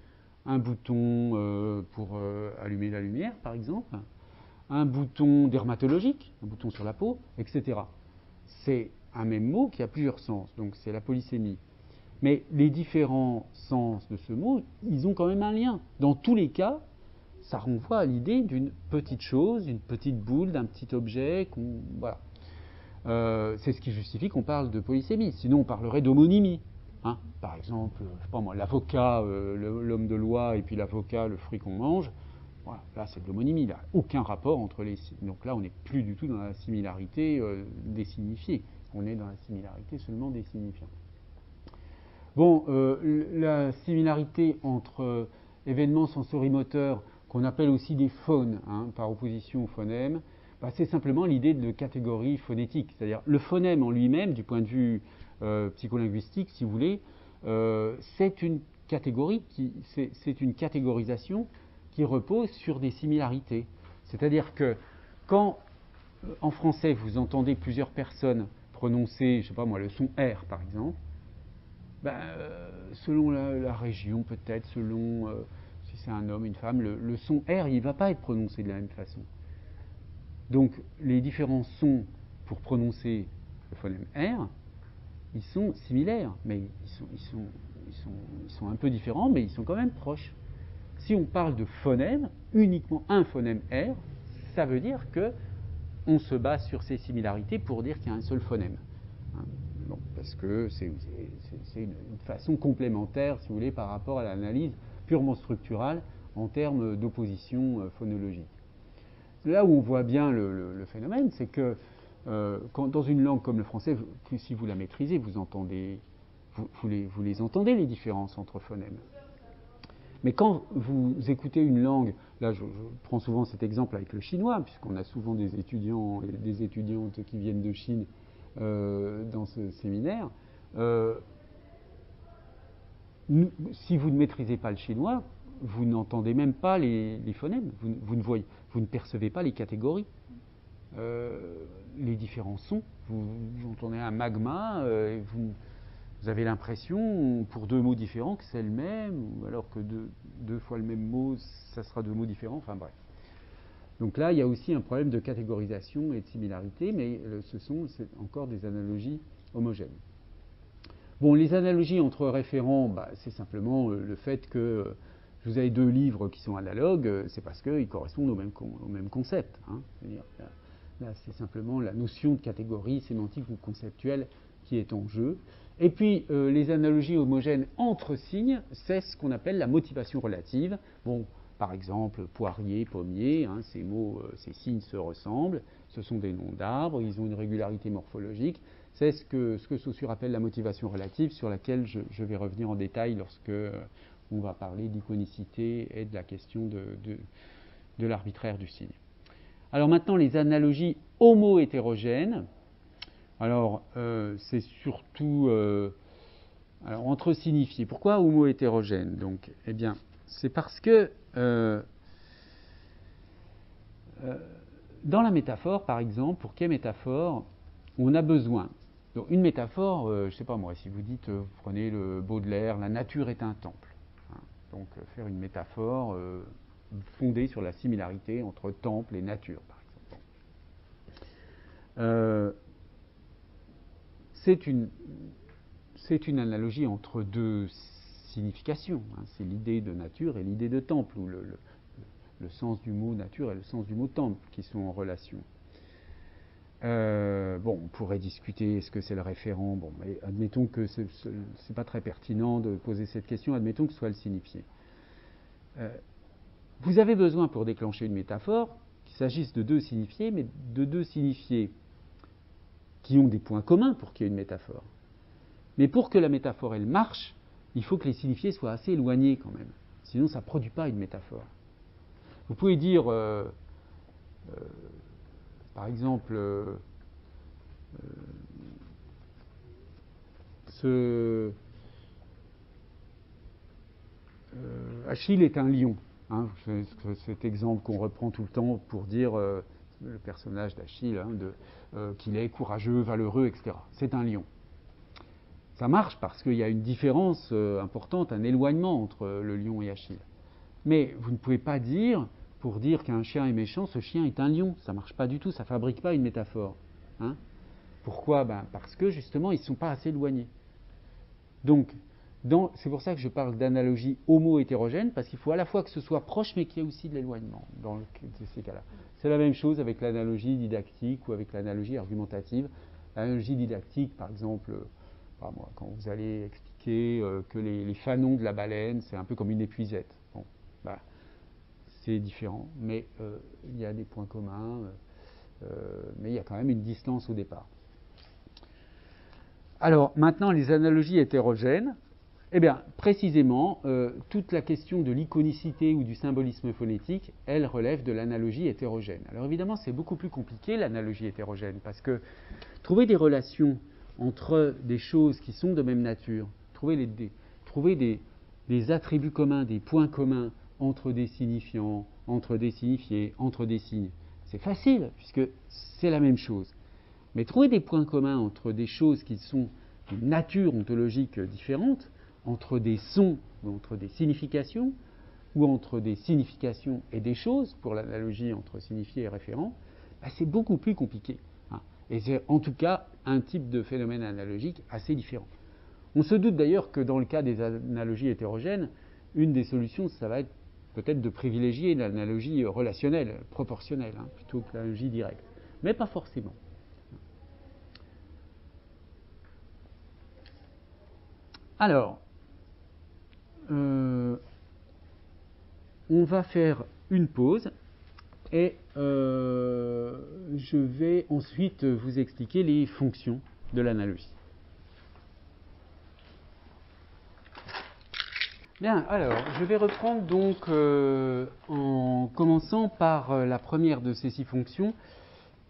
un bouton pour allumer la lumière, par exemple, un bouton dermatologique, un bouton sur la peau, etc. C'est un même mot qui a plusieurs sens, donc c'est la polysémie. Mais les différents sens de ce mot, ils ont quand même un lien. Dans tous les cas, ça renvoie à l'idée d'une petite chose, d'une petite boule, d'un petit objet, voilà. C'est ce qui justifie qu'on parle de polysémie. Sinon, on parlerait d'homonymie. Par exemple, je sais pas moi, l'avocat, l'homme de loi, et puis l'avocat, le fruit qu'on mange. Voilà, là, c'est de l'homonymie. Il n'y a aucun rapport entre les... Donc là, on n'est plus du tout dans la similarité des signifiés. On est dans la similarité seulement des signifiants. Bon, la similarité entre événements sensorimoteurs, qu'on appelle aussi des phones, par opposition au phonème, c'est simplement l'idée de catégorie phonétique. C'est-à-dire, le phonème en lui-même, du point de vue psycholinguistique, si vous voulez, c'est une catégorie, c'est une catégorisation qui repose sur des similarités. C'est-à-dire que quand, en français, vous entendez plusieurs personnes prononcer, je ne sais pas moi, le son R, par exemple, selon la région peut-être, selon si c'est un homme, une femme, le son R, il ne va pas être prononcé de la même façon. Donc, les différents sons pour prononcer le phonème R, ils sont similaires, mais ils sont un peu différents, mais ils sont quand même proches. Si on parle de phonème, uniquement un phonème R, ça veut dire qu'on se base sur ces similarités pour dire qu'il y a un seul phonème. Bon, parce que c'est une façon complémentaire, si vous voulez, par rapport à l'analyse purement structurale en termes d'opposition phonologique. Là où on voit bien le phénomène, c'est que dans une langue comme le français, si vous la maîtrisez, vous les entendez, les différences entre phonèmes. Mais quand vous écoutez une langue, là je prends souvent cet exemple avec le chinois, puisqu'on a souvent des étudiants et des étudiantes qui viennent de Chine dans ce séminaire, si vous ne maîtrisez pas le chinois, vous n'entendez même pas les phonèmes, vous ne percevez pas les catégories, les différents sons. Vous entendez un magma, et vous avez l'impression, pour deux mots différents, que c'est le même, alors que deux fois le même mot, ça sera deux mots différents, enfin bref. Donc là, il y a aussi un problème de catégorisation et de similarité, mais c'est encore des analogies homogènes. Bon, les analogies entre référents, c'est simplement le fait que vous avez deux livres qui sont analogues, c'est parce qu'ils correspondent au même concept. C'est-à-dire, là, c'est simplement la notion de catégorie sémantique ou conceptuelle qui est en jeu. Et puis, les analogies homogènes entre signes, c'est ce qu'on appelle la motivation relative. Bon, par exemple, poirier, pommier, hein, ces mots, ces signes se ressemblent, ce sont des noms d'arbres, ils ont une régularité morphologique. C'est ce que Saussure appelle la motivation relative, sur laquelle je vais revenir en détail lorsque on va parler d'iconicité et de la question de l'arbitraire du signe. Alors maintenant, les analogies homo-hétérogènes. Alors, c'est surtout alors, entre signifiés. Pourquoi homo-hétérogène? Donc, eh bien, c'est parce que dans la métaphore, par exemple, pour qu'il y ait métaphore, on a besoin. Donc, une métaphore, je ne sais pas moi, si vous dites, vous prenez le Baudelaire, la nature est un temple. Hein, donc, faire une métaphore fondée sur la similarité entre temple et nature, par exemple. C'est une analogie entre deux significations. Hein. C'est l'idée de nature et l'idée de temple, ou le sens du mot nature et le sens du mot temple qui sont en relation. Bon, on pourrait discuter, est-ce que c'est le référent? Bon, mais admettons que ce n'est pas très pertinent de poser cette question, admettons que ce soit le signifié. Vous avez besoin, pour déclencher une métaphore, qu'il s'agisse de deux signifiés, mais de deux signifiés qui ont des points communs pour qu'il y ait une métaphore. Mais pour que la métaphore, elle marche, il faut que les signifiés soient assez éloignés quand même. Sinon, ça ne produit pas une métaphore. Vous pouvez dire, par exemple, Achille est un lion. Hein, c'est cet exemple qu'on reprend tout le temps pour dire le personnage d'Achille, hein, qu'il est courageux, valeureux, etc. C'est un lion. Ça marche parce qu'il y a une différence importante, un éloignement entre le lion et Achille. Mais vous ne pouvez pas dire, pour dire qu'un chien est méchant, ce chien est un lion. Ça ne marche pas du tout, ça ne fabrique pas une métaphore. Hein. Pourquoi? Parce que justement, ils ne sont pas assez éloignés. Donc, c'est pour ça que je parle d'analogie homo-hétérogène, parce qu'il faut à la fois que ce soit proche, mais qu'il y ait aussi de l'éloignement dans ces cas-là. C'est la même chose avec l'analogie didactique ou avec l'analogie argumentative. L'analogie didactique, par exemple, quand vous allez expliquer que les fanons de la baleine, c'est un peu comme une épuisette. Bon, c'est différent, mais il y a des points communs, mais il y a quand même une distance au départ. Alors, maintenant, les analogies hétérogènes. Eh bien, précisément, toute la question de l'iconicité ou du symbolisme phonétique, elle relève de l'analogie hétérogène. Alors évidemment, c'est beaucoup plus compliqué, l'analogie hétérogène, parce que trouver des relations entre des choses qui sont de même nature, trouver des attributs communs, des points communs entre des signifiants, entre des signifiés, entre des signes, c'est facile, puisque c'est la même chose. Mais trouver des points communs entre des choses qui sont de nature ontologique différente, entre des sons ou entre des significations, ou entre des significations et des choses, pour l'analogie entre signifié et référent, c'est beaucoup plus compliqué. Hein. Et c'est en tout cas un type de phénomène analogique assez différent. On se doute d'ailleurs que dans le cas des analogies hétérogènes, une des solutions, ça va être peut-être de privilégier l'analogie relationnelle, proportionnelle, hein, plutôt que l'analogie directe. Mais pas forcément. Alors, on va faire une pause et je vais ensuite vous expliquer les fonctions de l'analogie. Bien, alors, je vais reprendre donc en commençant par la première de ces 6 fonctions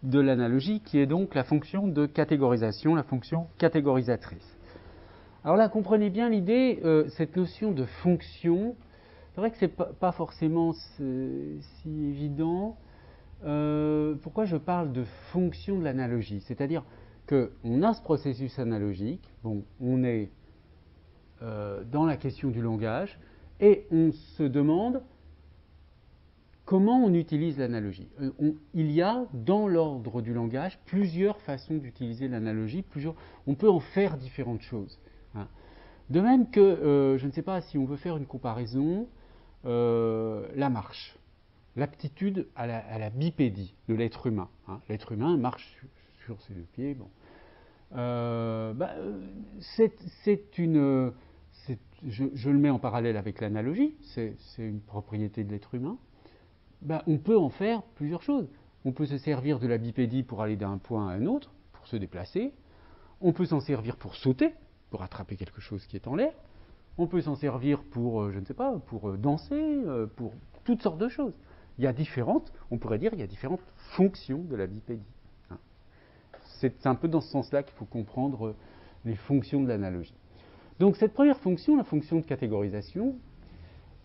de l'analogie, qui est donc la fonction de catégorisation, la fonction catégorisatrice. Alors là, comprenez bien l'idée, cette notion de fonction, c'est vrai que ce n'est pas forcément si évident. Pourquoi je parle de fonction de l'analogie? C'est-à-dire qu'on a ce processus analogique, bon, on est dans la question du langage, et on se demande comment on utilise l'analogie. Il y a, dans l'ordre du langage, plusieurs façons d'utiliser l'analogie, on peut en faire différentes choses. De même que, je ne sais pas si on veut faire une comparaison, la marche, l'aptitude à la bipédie de l'être humain. Hein. L'être humain marche sur ses 2 pieds. Bon. Je le mets en parallèle avec l'analogie, c'est une propriété de l'être humain. On peut en faire plusieurs choses. On peut se servir de la bipédie pour aller d'un point à un autre, pour se déplacer. On peut s'en servir pour sauter, pour attraper quelque chose qui est en l'air. On peut s'en servir pour, je ne sais pas, pour danser, pour toutes sortes de choses. On pourrait dire, il y a différentes fonctions de la bipédie. C'est un peu dans ce sens-là qu'il faut comprendre les fonctions de l'analogie. Donc cette première fonction, la fonction de catégorisation,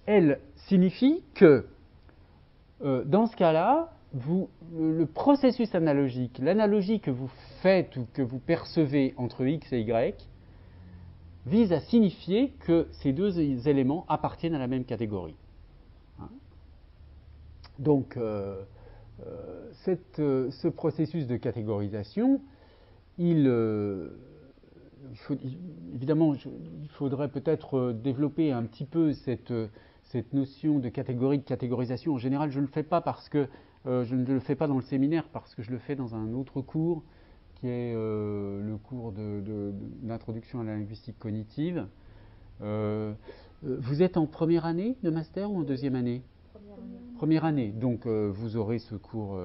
elle signifie que dans ce cas-là, le processus analogique, l'analogie que vous faites ou que vous percevez entre x et y, vise à signifier que ces deux éléments appartiennent à la même catégorie. Donc, ce processus de catégorisation, évidemment, il faudrait peut-être développer un petit peu cette notion de catégorie, de catégorisation. En général, je ne le fais pas parce que je ne le fais pas dans le séminaire, parce que je le fais dans un autre cours, qui est le cours d'introduction à la linguistique cognitive. Vous êtes en première année de master ou en deuxième année ? Première année. Donc vous aurez ce cours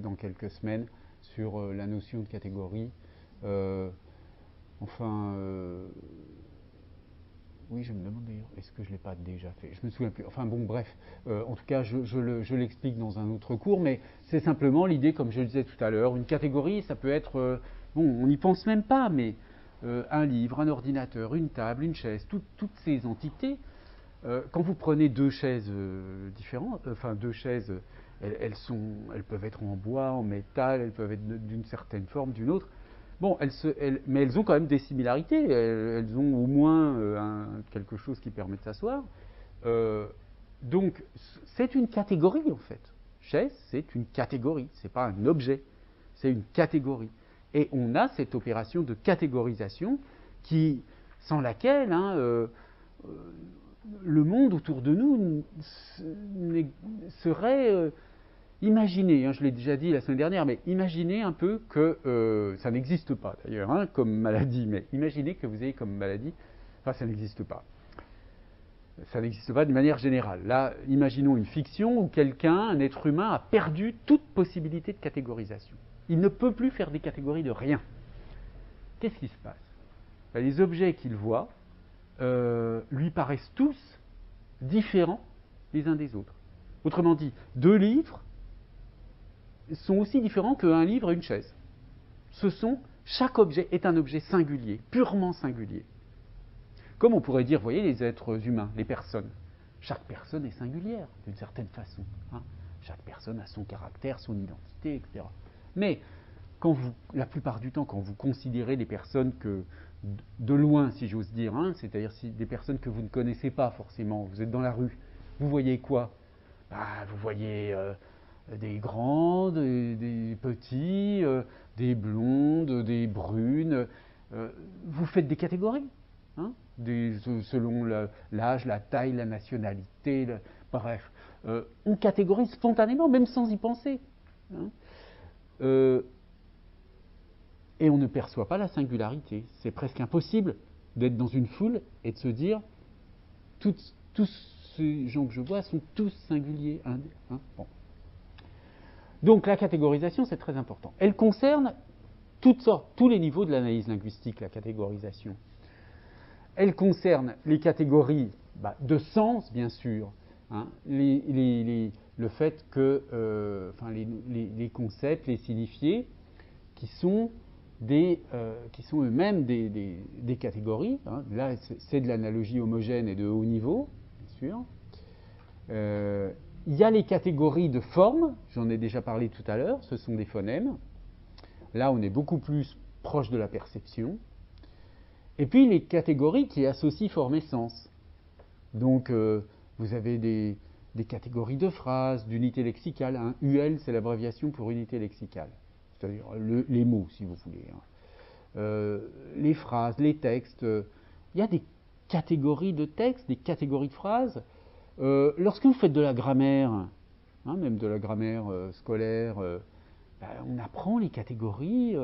dans quelques semaines sur la notion de catégorie. Oui, je me demande d'ailleurs, est-ce que je ne l'ai pas déjà fait? Je me souviens plus. Enfin bon, bref. En tout cas, je l'explique dans un autre cours, mais c'est simplement l'idée, comme je le disais tout à l'heure, une catégorie, ça peut être, on n'y pense même pas, mais un livre, un ordinateur, une table, une chaise, toutes ces entités. Quand vous prenez deux chaises différentes, deux chaises, elles peuvent être en bois, en métal, elles peuvent être d'une certaine forme, d'une autre. Bon, mais elles ont quand même des similarités. Elles ont au moins quelque chose qui permet de s'asseoir. Donc, c'est une catégorie en fait. Chaise, c'est une catégorie. C'est pas un objet. C'est une catégorie. Et on a cette opération de catégorisation sans laquelle le monde autour de nous serait imaginez, je l'ai déjà dit la semaine dernière, mais imaginez un peu que ça n'existe pas d'ailleurs comme maladie, mais imaginez que vous ayez comme maladie, ça n'existe pas. Ça n'existe pas d'une manière générale. Là, imaginons une fiction où un être humain, a perdu toute possibilité de catégorisation. Il ne peut plus faire des catégories de rien. Qu'est-ce qui se passe ? Les objets qu'il voit lui paraissent tous différents les uns des autres. Autrement dit, deux livres sont aussi différents qu'un livre et une chaise. Chaque objet est un objet singulier, purement singulier. Comme on pourrait dire, vous voyez, les êtres humains, les personnes. Chaque personne est singulière, d'une certaine façon. Chaque personne a son caractère, son identité, etc. Mais, la plupart du temps, quand vous considérez les personnes de loin, si j'ose dire, c'est-à-dire des personnes que vous ne connaissez pas forcément, vous êtes dans la rue, vous voyez quoi ? Vous voyez des grands, des petits, des blondes, des brunes. Vous faites des catégories, selon l'âge, la taille, la nationalité, bref. On catégorise spontanément, même sans y penser. Et on ne perçoit pas la singularité. C'est presque impossible d'être dans une foule et de se dire tous ces gens que je vois sont tous singuliers. Bon. Donc la catégorisation, c'est très important. Elle concerne tous les niveaux de l'analyse linguistique, la catégorisation. Elle concerne les catégories de sens, bien sûr, le fait que les concepts, les signifiés, qui sont eux-mêmes des catégories. Là, c'est de l'analogie homogène et de haut niveau, bien sûr. Il y a les catégories de forme, j'en ai déjà parlé tout à l'heure, ce sont des phonèmes. Là, on est beaucoup plus proche de la perception. Et puis, les catégories qui associent forme et sens. Donc, vous avez des catégories de phrases, d'unités lexicales. UL, c'est l'abréviation pour unité lexicale. C'est-à-dire les mots, si vous voulez. Les phrases, les textes. Il y a des catégories de textes, des catégories de phrases. Lorsque vous faites de la grammaire, même de la grammaire scolaire, on apprend les catégories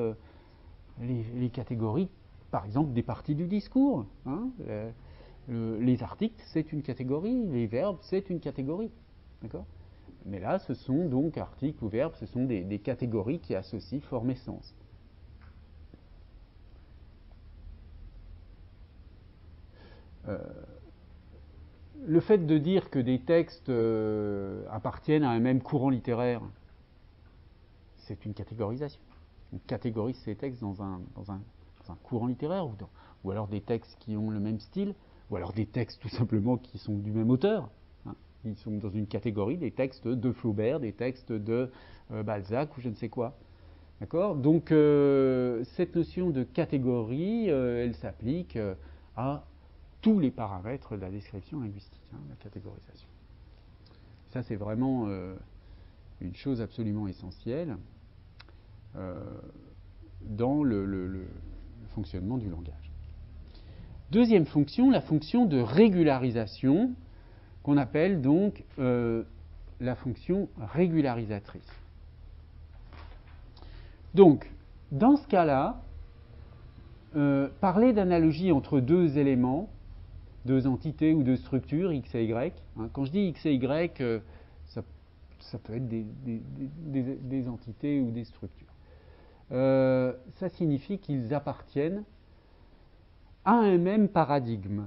par exemple des parties du discours. Hein, les articles, c'est une catégorie, les verbes, c'est une catégorie. D'accord ? Mais là, ce sont donc articles ou verbes, ce sont des catégories qui associent forme et sens. Le fait de dire que des textes appartiennent à un même courant littéraire, c'est une catégorisation. On catégorise ces textes dans un courant littéraire, ou alors des textes qui ont le même style, ou alors des textes tout simplement qui sont du même auteur. Hein. Ils sont dans une catégorie, des textes de Flaubert, des textes de Balzac ou je ne sais quoi. D'accord ? Donc cette notion de catégorie, elle s'applique à tous les paramètres de la description linguistique, hein, la catégorisation. Ça, c'est vraiment une chose absolument essentielle dans le fonctionnement du langage. Deuxième fonction, la fonction de régularisation, qu'on appelle donc la fonction régularisatrice. Donc, dans ce cas-là, parler d'analogie entre deux éléments, deux entités ou deux structures, X et Y. Hein. Quand je dis X et Y, ça peut être des entités ou des structures. Ça signifie qu'ils appartiennent à un même paradigme.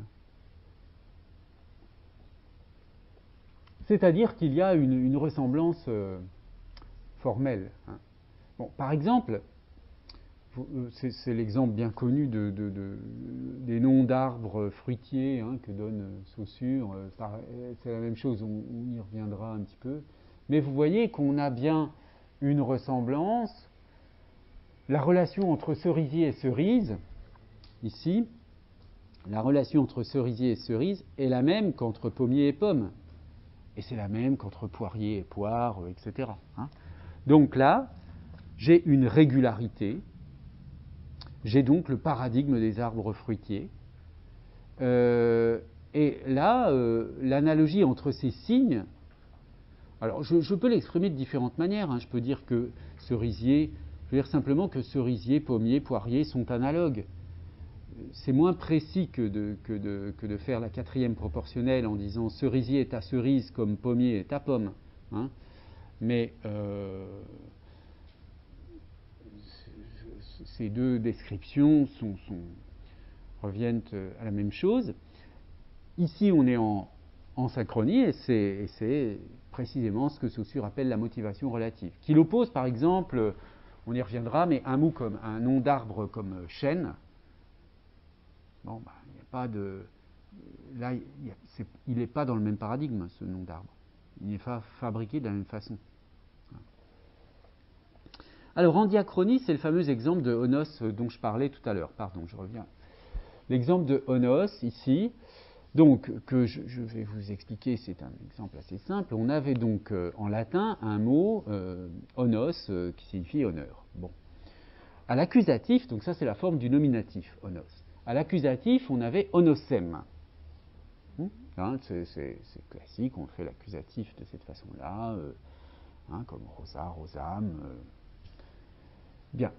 C'est-à-dire qu'il y a une ressemblance formelle. Hein. Bon, par exemple, c'est l'exemple bien connu des noms d'arbres fruitiers hein, que donne Saussure. C'est la même chose, on y reviendra un petit peu. Mais vous voyez qu'on a bien une ressemblance. La relation entre cerisier et cerise, ici, la relation entre cerisier et cerise est la même qu'entre pommier et pomme. Et c'est la même qu'entre poirier et poire, etc. Hein. Donc là, j'ai une régularité. J'ai donc le paradigme des arbres fruitiers. Et là, l'analogie entre ces signes, alors je peux l'exprimer de différentes manières. Hein. Je peux dire que cerisier, je veux dire simplement que cerisier, pommier, poirier sont analogues. C'est moins précis que de faire la quatrième proportionnelle en disant cerisier est à cerise comme pommier est à pomme. Hein. Mais ces deux descriptions reviennent à la même chose. Ici, on est en synchronie, et c'est précisément ce que Saussure appelle la motivation relative. Qu'il oppose, par exemple, on y reviendra, mais un mot comme un nom d'arbre comme chêne. Bon, il n'y a pas de. Là, il n'est pas dans le même paradigme, ce nom d'arbre. Il n'est pas fabriqué de la même façon. Alors, en diachronie, c'est le fameux exemple de Onos dont je parlais tout à l'heure. Pardon, je reviens. L'exemple de Onos, ici, donc, que je vais vous expliquer, c'est un exemple assez simple. On avait donc en latin un mot, onos, qui signifie honneur. Bon. À l'accusatif, donc ça c'est la forme du nominatif, onos. À l'accusatif, on avait onosem. Hein, c'est classique, on fait l'accusatif de cette façon-là, hein, comme rosa, rosam. Bien.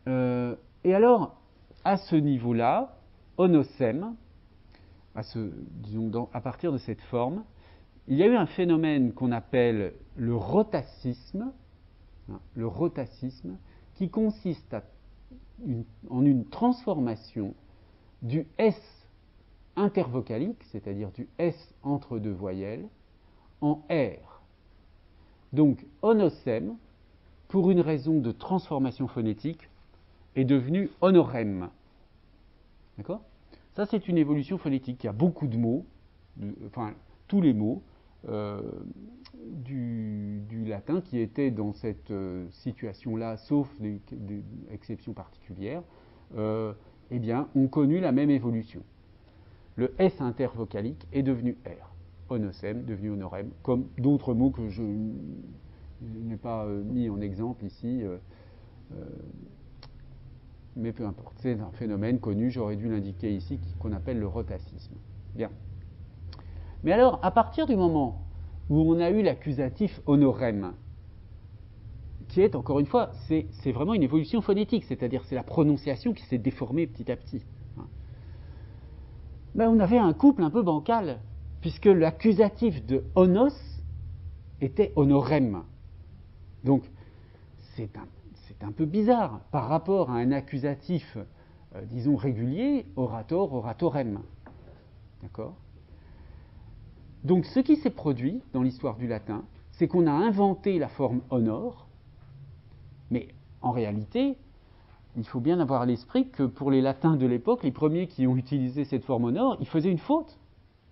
Et alors, à ce niveau-là, onosem, à partir de cette forme, il y a eu un phénomène qu'on appelle le rotacisme, qui consiste en une transformation du S intervocalique, c'est-à-dire du S entre deux voyelles, en R. Donc, onosem, pour une raison de transformation phonétique, est devenu honorem. D'accord ? Ça, c'est une évolution phonétique. Il y a beaucoup de mots, enfin, tous les mots du latin qui étaient dans cette situation-là, sauf des exceptions particulières, eh bien, ont connu la même évolution. Le S intervocalique est devenu R. Onosem, devenu honorem, comme d'autres mots que je n'ai pas mis en exemple ici, mais peu importe. C'est un phénomène connu, j'aurais dû l'indiquer ici, qu'on appelle le rotacisme. Bien. Mais alors, à partir du moment où on a eu l'accusatif honorem, qui est, encore une fois, c'est vraiment une évolution phonétique, c'est-à-dire c'est la prononciation qui s'est déformée petit à petit. Mais on avait un couple un peu bancal, puisque l'accusatif de onos était honorem. Donc, c'est un peu bizarre par rapport à un accusatif, disons, régulier, orator, oratorem. D'accord ? Donc, ce qui s'est produit dans l'histoire du latin, c'est qu'on a inventé la forme honor, mais en réalité, il faut bien avoir à l'esprit que pour les latins de l'époque, les premiers qui ont utilisé cette forme honor, ils faisaient une faute.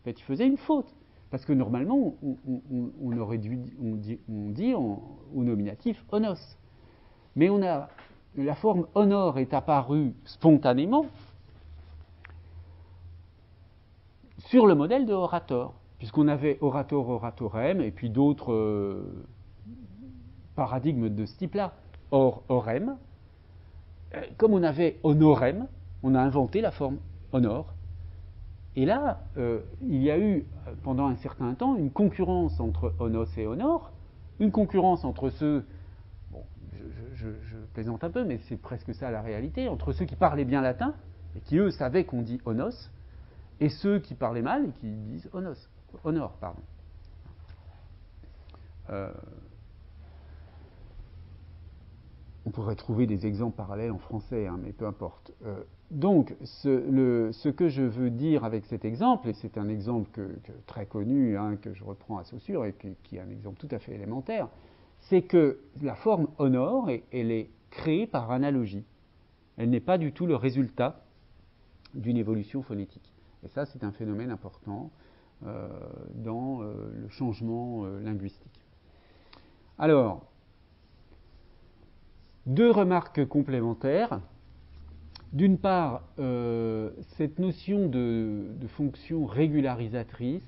En fait, ils faisaient une faute. Parce que normalement, on aurait dû, on dit au nominatif onos. Mais la forme honor est apparue spontanément sur le modèle de orator, puisqu'on avait orator, oratorem, et puis d'autres paradigmes de ce type-là. Or, orem, comme on avait honorem, on a inventé la forme honor. Et là, il y a eu, pendant un certain temps, une concurrence entre onos et honor, une concurrence entre ceux, bon, je plaisante un peu, mais c'est presque ça la réalité, entre ceux qui parlaient bien latin, et qui eux savaient qu'on dit onos, et ceux qui parlaient mal et qui disent honor, pardon. On pourrait trouver des exemples parallèles en français, hein, mais peu importe. Donc, ce que je veux dire avec cet exemple, et c'est un exemple très connu, hein, que je reprends à Saussure, et qui est un exemple tout à fait élémentaire, c'est que la forme honor, elle est créée par analogie. Elle n'est pas du tout le résultat d'une évolution phonétique. Et ça, c'est un phénomène important dans le changement linguistique. Alors, deux remarques complémentaires. D'une part, cette notion de fonction régularisatrice,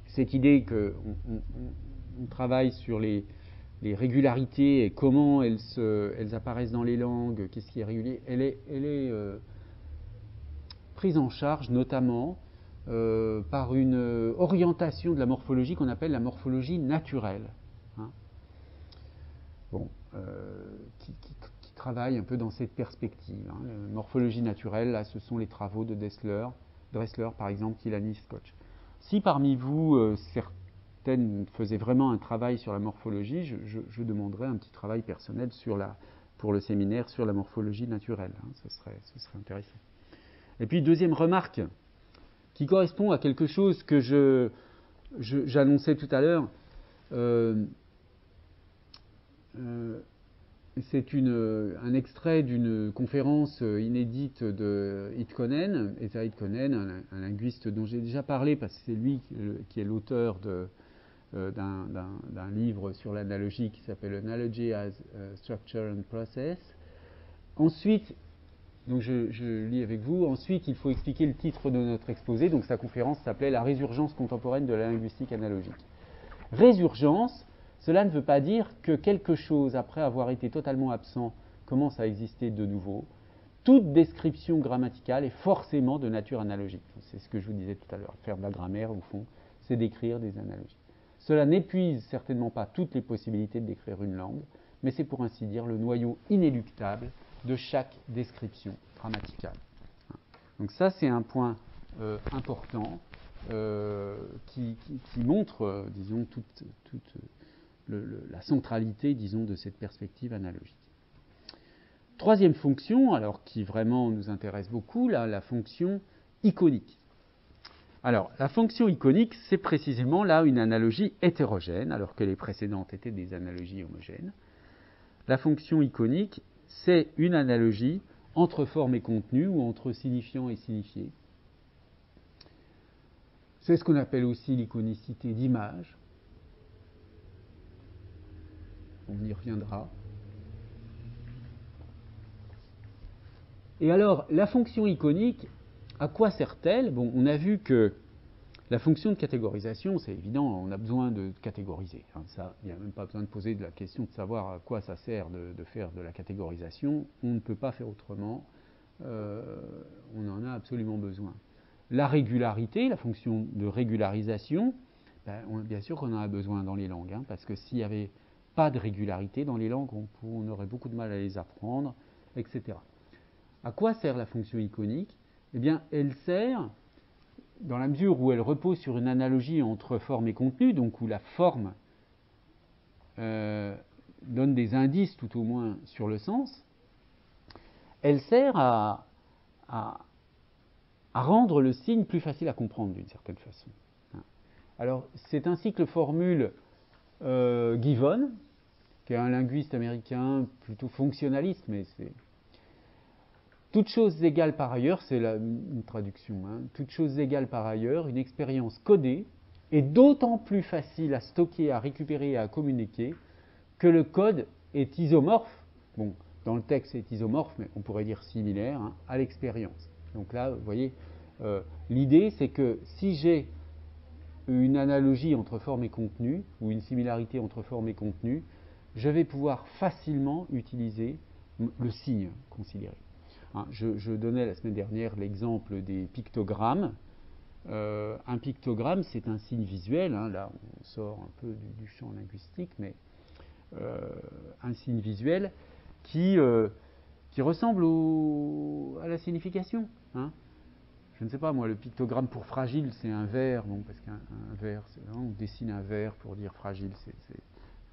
cette idée qu'on travaille sur les régularités et comment elles apparaissent dans les langues, qu'est-ce qui est régulier, elle est prise en charge notamment par une orientation de la morphologie qu'on appelle la morphologie naturelle. Hein. Bon, qui travaille un peu dans cette perspective. Hein. La morphologie naturelle, là, ce sont les travaux de Dressler, par exemple, Tilani, Scotch. Si parmi vous, certaines faisaient vraiment un travail sur la morphologie, je demanderais un petit travail personnel pour le séminaire sur la morphologie naturelle. Hein. Ce serait intéressant. Et puis, deuxième remarque, qui correspond à quelque chose que j'annonçais tout à l'heure. C'est un extrait d'une conférence inédite de Hitkonen, Esa Hitkonen, un linguiste dont j'ai déjà parlé, parce que c'est lui qui est l'auteur d'un livre sur l'analogie qui s'appelle Analogy as Structure and Process. Ensuite, donc je lis avec vous, ensuite il faut expliquer le titre de notre exposé, donc sa conférence s'appelait La résurgence contemporaine de la linguistique analogique. Résurgence, cela ne veut pas dire que quelque chose, après avoir été totalement absent, commence à exister de nouveau. Toute description grammaticale est forcément de nature analogique. C'est ce que je vous disais tout à l'heure. Faire de la grammaire, au fond, c'est d'écrire des analogies. Cela n'épuise certainement pas toutes les possibilités de décrire une langue, mais c'est pour ainsi dire le noyau inéluctable de chaque description grammaticale. Donc ça, c'est un point important qui montre, disons, toute la centralité, disons, de cette perspective analogique. Troisième fonction, alors qui vraiment nous intéresse beaucoup, là, la fonction iconique. Alors, la fonction iconique, c'est précisément là une analogie hétérogène, alors que les précédentes étaient des analogies homogènes. La fonction iconique, c'est une analogie entre forme et contenu, ou entre signifiant et signifié. C'est ce qu'on appelle aussi l'iconicité d'image. On y reviendra. Et alors, la fonction iconique, à quoi sert-elle ? Bon, on a vu que la fonction de catégorisation, c'est évident, on a besoin de catégoriser. Hein, ça, il n'y a même pas besoin de poser la question de savoir à quoi ça sert de faire de la catégorisation. On ne peut pas faire autrement. On en a absolument besoin. La régularité, la fonction de régularisation, bien sûr qu'on en a besoin dans les langues, hein, parce que s'il y avait pas de régularité dans les langues, on aurait beaucoup de mal à les apprendre, etc. À quoi sert la fonction iconique? Eh bien, elle sert, dans la mesure où elle repose sur une analogie entre forme et contenu, donc où la forme donne des indices tout au moins sur le sens, elle sert à rendre le signe plus facile à comprendre d'une certaine façon. Alors, c'est ainsi que le formule Gibbon, qui est un linguiste américain plutôt fonctionnaliste, mais c'est toute chose égale par ailleurs, c'est une traduction, toute chose égale par ailleurs, une expérience codée est d'autant plus facile à stocker, à récupérer et à communiquer que le code est isomorphe, bon, dans le texte c'est isomorphe, mais on pourrait dire similaire, à l'expérience. Donc là, vous voyez, l'idée c'est que si j'ai une analogie entre forme et contenu, ou une similarité entre forme et contenu, je vais pouvoir facilement utiliser le signe considéré. Je donnais la semaine dernière l'exemple des pictogrammes. Un pictogramme, c'est un signe visuel, là on sort un peu du champ linguistique, mais un signe visuel qui ressemble à la signification. Je ne sais pas, moi, le pictogramme pour fragile, c'est un ver, bon, parce qu'un ver, on dessine un ver pour dire fragile, c'est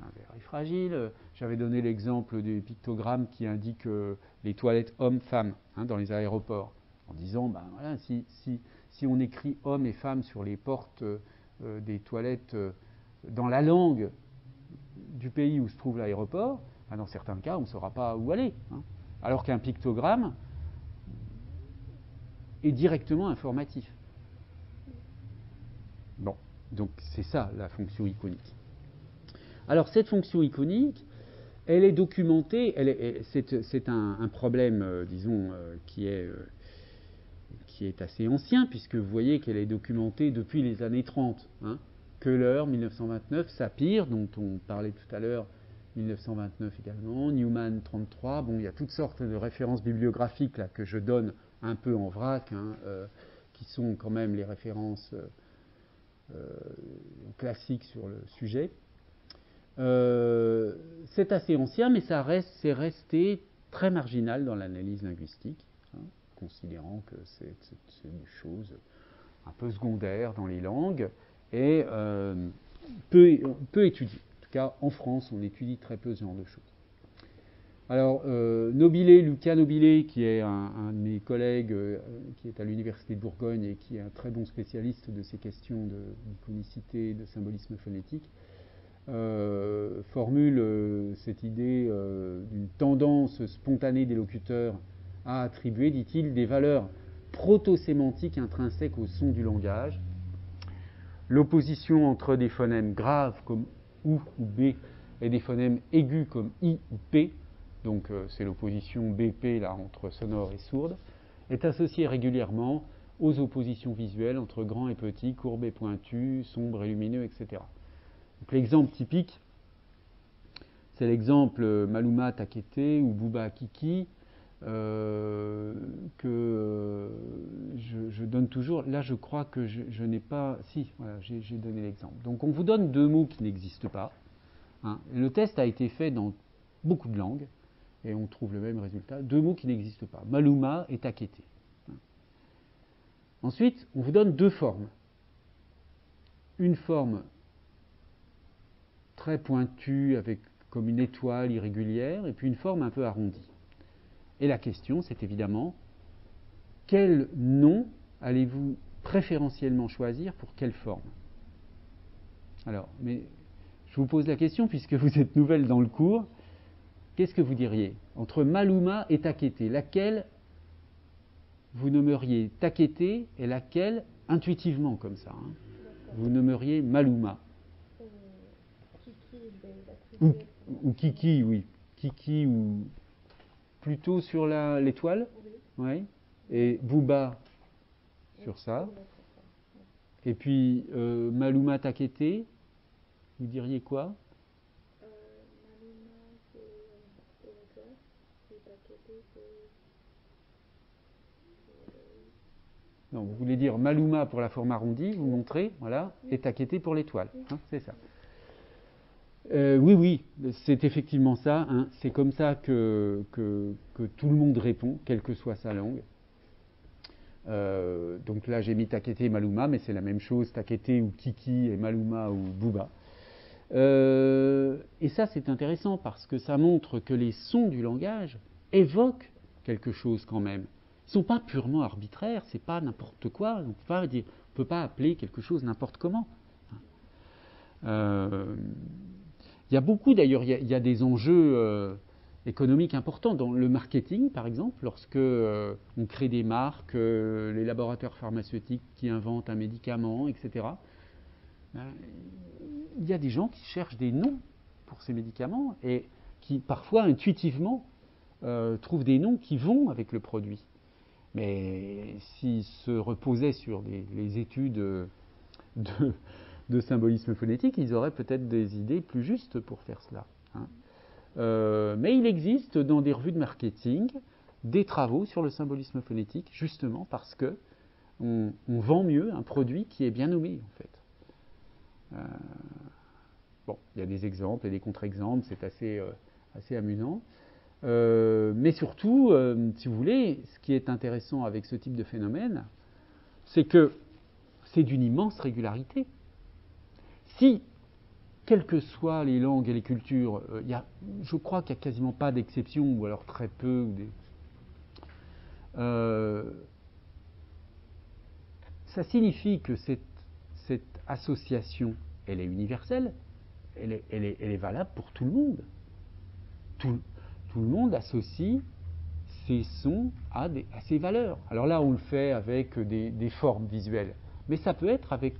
un ver est fragile. J'avais donné l'exemple des pictogrammes qui indiquent les toilettes hommes-femmes dans les aéroports, en disant, ben voilà, si on écrit hommes et femmes sur les portes des toilettes dans la langue du pays où se trouve l'aéroport, ben dans certains cas, on ne saura pas où aller. Alors qu'un pictogramme est directement informatif. Bon, donc c'est ça la fonction iconique. Alors cette fonction iconique, elle est documentée, c'est un problème, disons, qui est assez ancien, puisque vous voyez qu'elle est documentée depuis les années 30. Köhler, 1929, Sapir, dont on parlait tout à l'heure, 1929 également, Newman, 33. Bon, il y a toutes sortes de références bibliographiques là, que je donne un peu en vrac, qui sont quand même les références classiques sur le sujet. C'est assez ancien, mais c'est resté très marginal dans l'analyse linguistique, considérant que c'est une chose un peu secondaire dans les langues et peu étudiée. En tout cas, en France, on étudie très peu ce genre de choses. Alors, Lucas Nobilet, qui est un de mes collègues, qui est à l'Université de Bourgogne et qui est un très bon spécialiste de ces questions d'iconicité, de symbolisme phonétique, formule cette idée d'une tendance spontanée des locuteurs à attribuer, dit-il, des valeurs proto-sémantiques intrinsèques au son du langage. L'opposition entre des phonèmes graves comme OU ou B et des phonèmes aigus comme I ou P, donc c'est l'opposition BP là, entre sonore et sourde, est associée régulièrement aux oppositions visuelles entre grand et petit, courbe et pointu, sombre et lumineux, etc. Donc, l'exemple typique, c'est l'exemple Maluma Takete ou Bouba Kiki, que je donne toujours. Là, je crois que je n'ai pas... Si, voilà, j'ai donné l'exemple. Donc, on vous donne deux mots qui n'existent pas. Le test a été fait dans beaucoup de langues, et on trouve le même résultat. Deux mots qui n'existent pas. Maluma et Takete. Ensuite, on vous donne deux formes. Une forme très pointue, avec comme une étoile irrégulière, et puis une forme un peu arrondie. Et la question, c'est évidemment, quel nom allez-vous préférentiellement choisir pour quelle forme? Alors, mais je vous pose la question, puisque vous êtes nouvelle dans le cours, qu'est-ce que vous diriez? Entre Maluma et Takete, laquelle vous nommeriez Takete et laquelle, intuitivement comme ça, vous nommeriez Maluma? Ou Kiki, oui. Kiki ou plutôt sur l'étoile, oui. Ouais. Et Bouba sur ça. Et puis Maluma Takete, vous diriez quoi? Maluma c'est l'étoile et Takete c'est... Non, vous voulez dire Maluma pour la forme arrondie, vous montrez, voilà, et Takete pour l'étoile, c'est ça. Oui, oui, c'est effectivement ça. Hein. C'est comme ça que tout le monde répond, quelle que soit sa langue. Donc là, j'ai mis Takete et Maluma, mais c'est la même chose, Takete ou Kiki et Maluma ou Booba. Et ça, c'est intéressant parce que ça montre que les sons du langage évoquent quelque chose quand même. Ils ne sont pas purement arbitraires, c'est pas n'importe quoi. On ne peut pas appeler quelque chose n'importe comment. Il y a beaucoup d'ailleurs, il y a des enjeux économiques importants dans le marketing, par exemple, lorsque on crée des marques, les laboratoires pharmaceutiques qui inventent un médicament, etc. Il y a des gens qui cherchent des noms pour ces médicaments et qui parfois intuitivement trouvent des noms qui vont avec le produit. Mais s'ils se reposaient sur les études de symbolisme phonétique, ils auraient peut-être des idées plus justes pour faire cela. Hein. Mais il existe dans des revues de marketing des travaux sur le symbolisme phonétique, justement parce que on vend mieux un produit qui est bien nommé, en fait. Bon, il y a des exemples et des contre-exemples, c'est assez amusant. Mais surtout, si vous voulez, ce qui est intéressant avec ce type de phénomène, c'est que c'est d'une immense régularité. Si, quelles que soient les langues et les cultures, je crois qu'il n'y a quasiment pas d'exception, ou alors très peu. Ça signifie que cette association, elle est universelle, elle est valable pour tout le monde. Tout le monde associe ces sons à ces valeurs. Alors là, on le fait avec des formes visuelles, mais ça peut être avec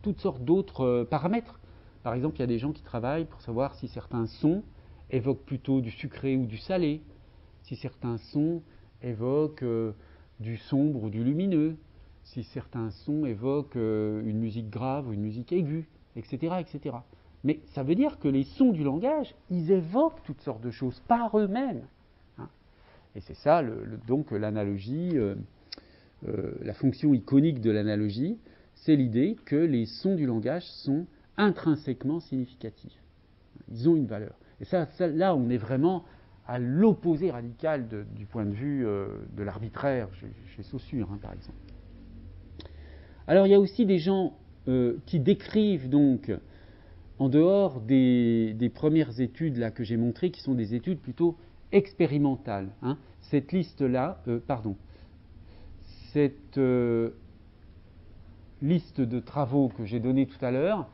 toutes sortes d'autres paramètres. Par exemple, il y a des gens qui travaillent pour savoir si certains sons évoquent plutôt du sucré ou du salé, si certains sons évoquent du sombre ou du lumineux, si certains sons évoquent une musique grave ou une musique aiguë, etc., etc. Mais ça veut dire que les sons du langage, ils évoquent toutes sortes de choses par eux-mêmes. Hein. Et c'est ça, donc, l'analogie, la fonction iconique de l'analogie, c'est l'idée que les sons du langage sont intrinsèquement significatifs. Ils ont une valeur. Et ça, là, on est vraiment à l'opposé radical du point de vue de l'arbitraire chez Saussure, hein, par exemple. Alors, il y a aussi des gens qui décrivent donc, en dehors des premières études là, que j'ai montrées, qui sont des études plutôt expérimentales. Hein. Cette liste-là, cette liste de travaux que j'ai donnée tout à l'heure,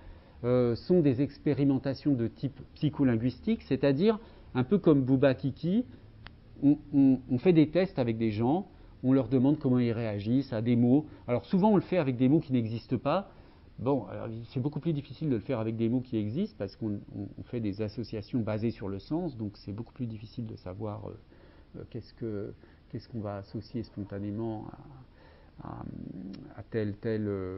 sont des expérimentations de type psycholinguistique, c'est-à-dire, un peu comme Booba Kiki, on fait des tests avec des gens, on leur demande comment ils réagissent à des mots. Alors souvent on le fait avec des mots qui n'existent pas. Bon, alors, c'est beaucoup plus difficile de le faire avec des mots qui existent parce qu'on fait des associations basées sur le sens, donc c'est beaucoup plus difficile de savoir qu'est-ce qu'on va associer spontanément à tel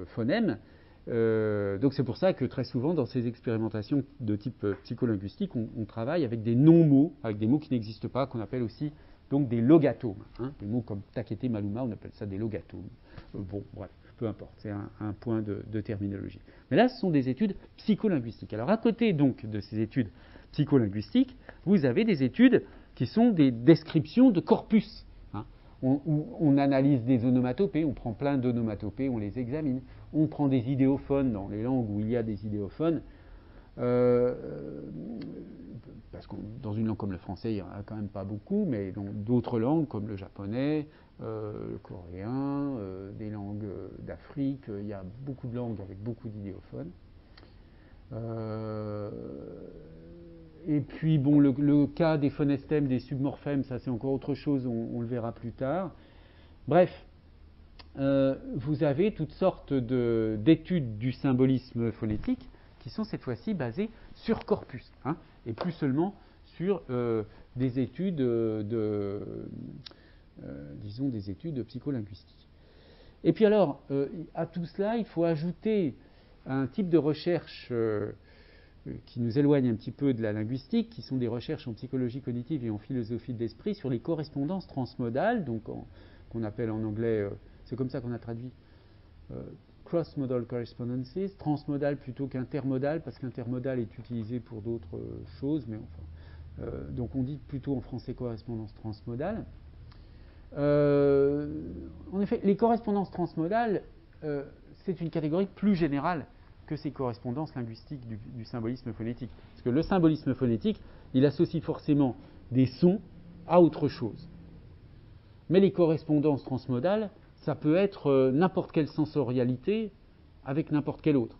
phonème. Donc c'est pour ça que très souvent dans ces expérimentations de type psycholinguistique, on travaille avec des non-mots, avec des mots qui n'existent pas, qu'on appelle aussi donc des logatomes. Hein. Des mots comme Takete, Maluma, on appelle ça des logatomes. Bon, bref, peu importe, c'est un point de terminologie. Mais là, ce sont des études psycholinguistiques. Alors à côté donc de ces études psycholinguistiques, vous avez des études qui sont des descriptions de corpus. Hein. On analyse des onomatopées, on prend plein d'onomatopées, on les examine. On prend des idéophones dans les langues où il y a des idéophones. Parce que dans une langue comme le français, il n'y en a quand même pas beaucoup, mais dans d'autres langues comme le japonais, le coréen, des langues d'Afrique, il y a beaucoup de langues avec beaucoup d'idéophones. Et puis, bon, le cas des phonestèmes, des submorphèmes, ça c'est encore autre chose, on le verra plus tard. Bref, vous avez toutes sortes d'études du symbolisme phonétique qui sont cette fois-ci basées sur corpus, hein, et plus seulement sur des études disons des études psycholinguistiques. Et puis alors, à tout cela, il faut ajouter un type de recherche qui nous éloigne un petit peu de la linguistique, qui sont des recherches en psychologie cognitive et en philosophie de l'esprit sur les correspondances transmodales, donc qu'on appelle en anglais, c'est comme ça qu'on a traduit, cross-modal correspondences, transmodal plutôt qu'intermodal, parce qu'intermodal est utilisé pour d'autres choses, mais enfin, donc on dit plutôt en français correspondance transmodale. En effet, les correspondances transmodales, c'est une catégorie plus générale que ces correspondances linguistiques du symbolisme phonétique. Parce que le symbolisme phonétique, il associe forcément des sons à autre chose. Mais les correspondances transmodales, ça peut être n'importe quelle sensorialité avec n'importe quel autre.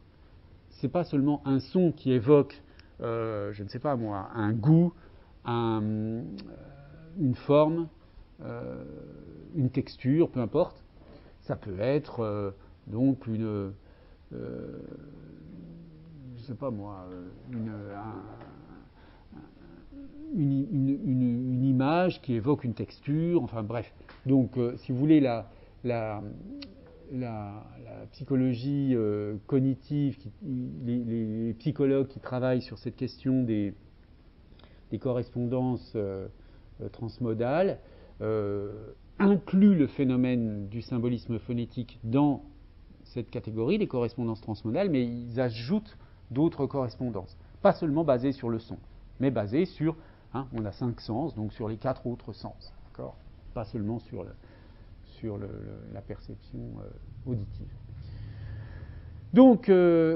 C'est pas seulement un son qui évoque, je ne sais pas moi, un goût, une forme, une texture, peu importe. Ça peut être donc une, je sais pas moi, une image qui évoque une texture, enfin bref. Donc, si vous voulez, la psychologie cognitive, les psychologues qui travaillent sur cette question des correspondances transmodales incluent le phénomène du symbolisme phonétique dans cette catégorie, des correspondances transmodales, mais ils ajoutent d'autres correspondances, pas seulement basées sur le son, mais basées sur, on a 5 sens, donc sur les 4 autres sens, d'accord, pas seulement sur la perception auditive. Donc,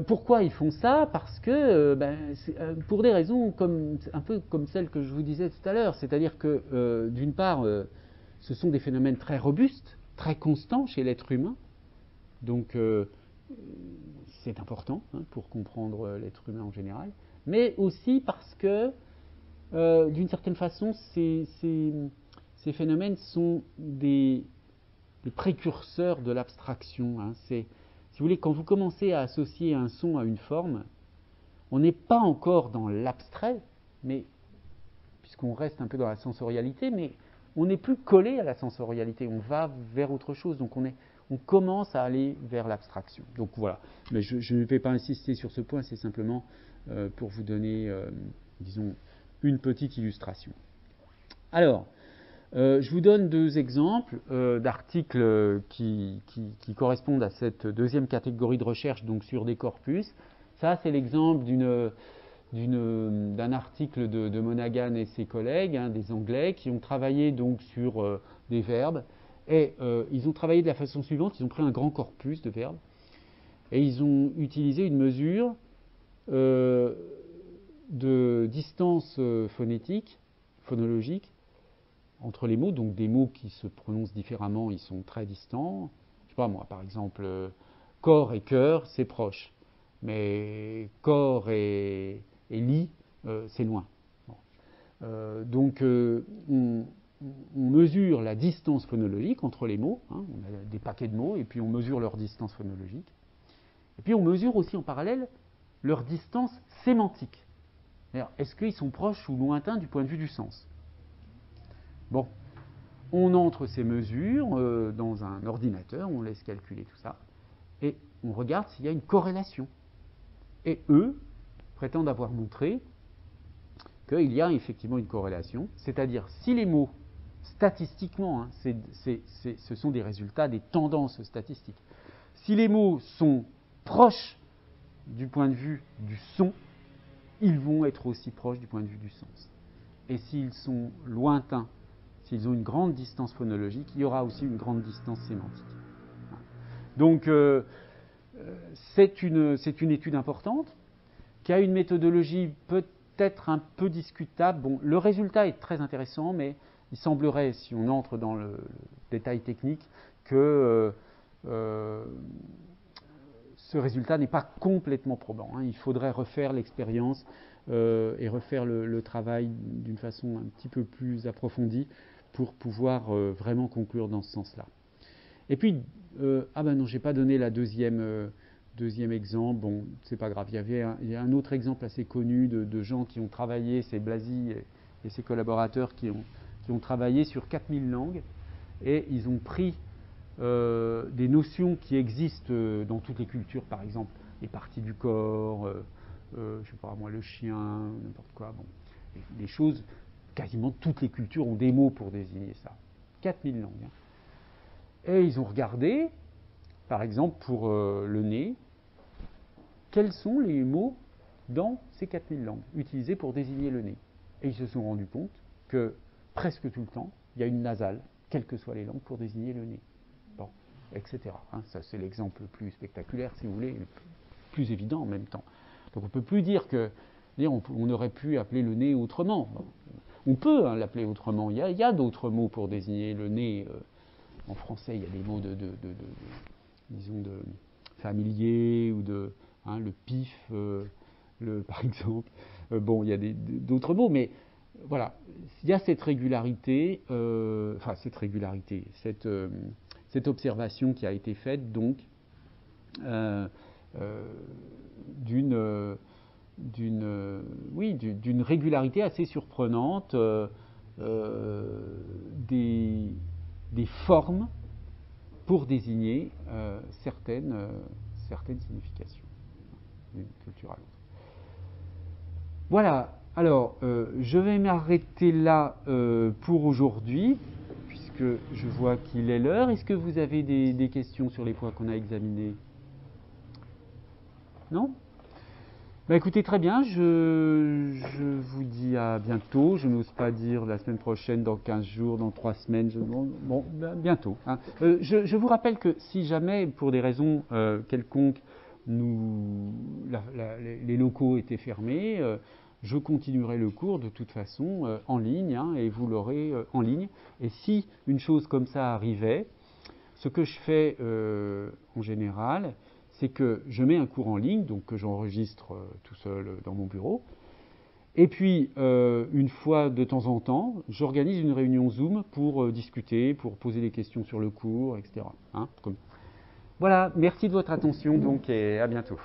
pourquoi ils font ça ? Parce que, pour des raisons un peu comme celles que je vous disais tout à l'heure, c'est-à-dire que, d'une part, ce sont des phénomènes très robustes, très constants chez l'être humain, donc c'est important pour comprendre l'être humain en général, mais aussi parce que, d'une certaine façon, ces phénomènes sont des précurseurs de l'abstraction. Si vous voulez, quand vous commencez à associer un son à une forme, on n'est pas encore dans l'abstrait, mais puisqu'on reste un peu dans la sensorialité, mais on n'est plus collé à la sensorialité, on va vers autre chose, donc on commence à aller vers l'abstraction. Donc voilà, mais je ne vais pas insister sur ce point, c'est simplement pour vous donner, disons, une petite illustration. Alors, je vous donne 2 exemples d'articles qui correspondent à cette deuxième catégorie de recherche, donc sur des corpus. Ça, c'est l'exemple d'un article de Monaghan et ses collègues, des Anglais, qui ont travaillé donc sur des verbes. Et ils ont travaillé de la façon suivante, ils ont pris un grand corpus de verbes, et ils ont utilisé une mesure de distance phonologique, entre les mots, donc des mots qui se prononcent différemment, ils sont très distants. Je sais pas moi, par exemple, corps et cœur, c'est proche. Mais corps et lit, c'est loin. Bon. Donc, on mesure la distance phonologique entre les mots. On a des paquets de mots, et puis on mesure leur distance phonologique. Et puis on mesure aussi en parallèle leur distance sémantique. Est-ce qu'ils sont proches ou lointains du point de vue du sens ? Bon, on entre ces mesures dans un ordinateur, on laisse calculer tout ça, et on regarde s'il y a une corrélation. Et eux prétendent avoir montré qu'il y a effectivement une corrélation, c'est-à-dire si les mots, statistiquement, ce sont des résultats des tendances statistiques, si les mots sont proches du point de vue du son, ils vont être aussi proches du point de vue du sens. Et s'ils sont lointains, s'ils ont une grande distance phonologique, il y aura aussi une grande distance sémantique. Donc, c'est une étude importante, qui a une méthodologie peut-être un peu discutable. Bon, le résultat est très intéressant, mais il semblerait, si on entre dans le détail technique, que ce résultat n'est pas complètement probant. Il faudrait refaire l'expérience et refaire le travail d'une façon un petit peu plus approfondie pour pouvoir vraiment conclure dans ce sens-là. Et puis, non, j'ai pas donné la deuxième exemple. Bon, c'est pas grave. Il y a un autre exemple assez connu de gens qui ont travaillé, c'est Blasi et ses collaborateurs qui ont travaillé sur 4000 langues, et ils ont pris des notions qui existent dans toutes les cultures, par exemple les parties du corps, je sais pas moi, le chien, n'importe quoi. Bon, des choses. Quasiment toutes les cultures ont des mots pour désigner ça. 4000 langues. Et ils ont regardé par exemple, pour le nez, quels sont les mots dans ces 4000 langues utilisés pour désigner le nez? Et ils se sont rendus compte que presque tout le temps, il y a une nasale, quelles que soient les langues, pour désigner le nez. Bon, etc. Hein, ça, c'est l'exemple le plus spectaculaire, si vous voulez, le plus évident en même temps. Donc on ne peut plus dire que on aurait pu appeler le nez autrement. On peut l'appeler autrement. Il y a d'autres mots pour désigner le nez. En français, il y a des mots disons, de familier ou de le pif, par exemple. Bon, il y a d'autres mots, mais voilà. Il y a cette régularité, cette observation qui a été faite, donc, d'une régularité assez surprenante des formes pour désigner certaines significations d'une culture à l'autre. Voilà, alors je vais m'arrêter là pour aujourd'hui, puisque je vois qu'il est l'heure. Est-ce que vous avez des questions sur les points qu'on a examinés? Non? Ben écoutez, très bien, je vous dis à bientôt. Je n'ose pas dire la semaine prochaine, dans 15 jours, dans 3 semaines, bientôt. Hein. Je vous rappelle que si jamais, pour des raisons quelconques, les locaux étaient fermés, je continuerai le cours de toute façon en ligne, et vous l'aurez en ligne. Et si une chose comme ça arrivait, ce que je fais en général, c'est que je mets un cours en ligne, donc que j'enregistre tout seul dans mon bureau. Et puis, une fois de temps en temps, j'organise une réunion Zoom pour discuter, pour poser des questions sur le cours, etc. Hein, voilà, merci de votre attention donc, et à bientôt.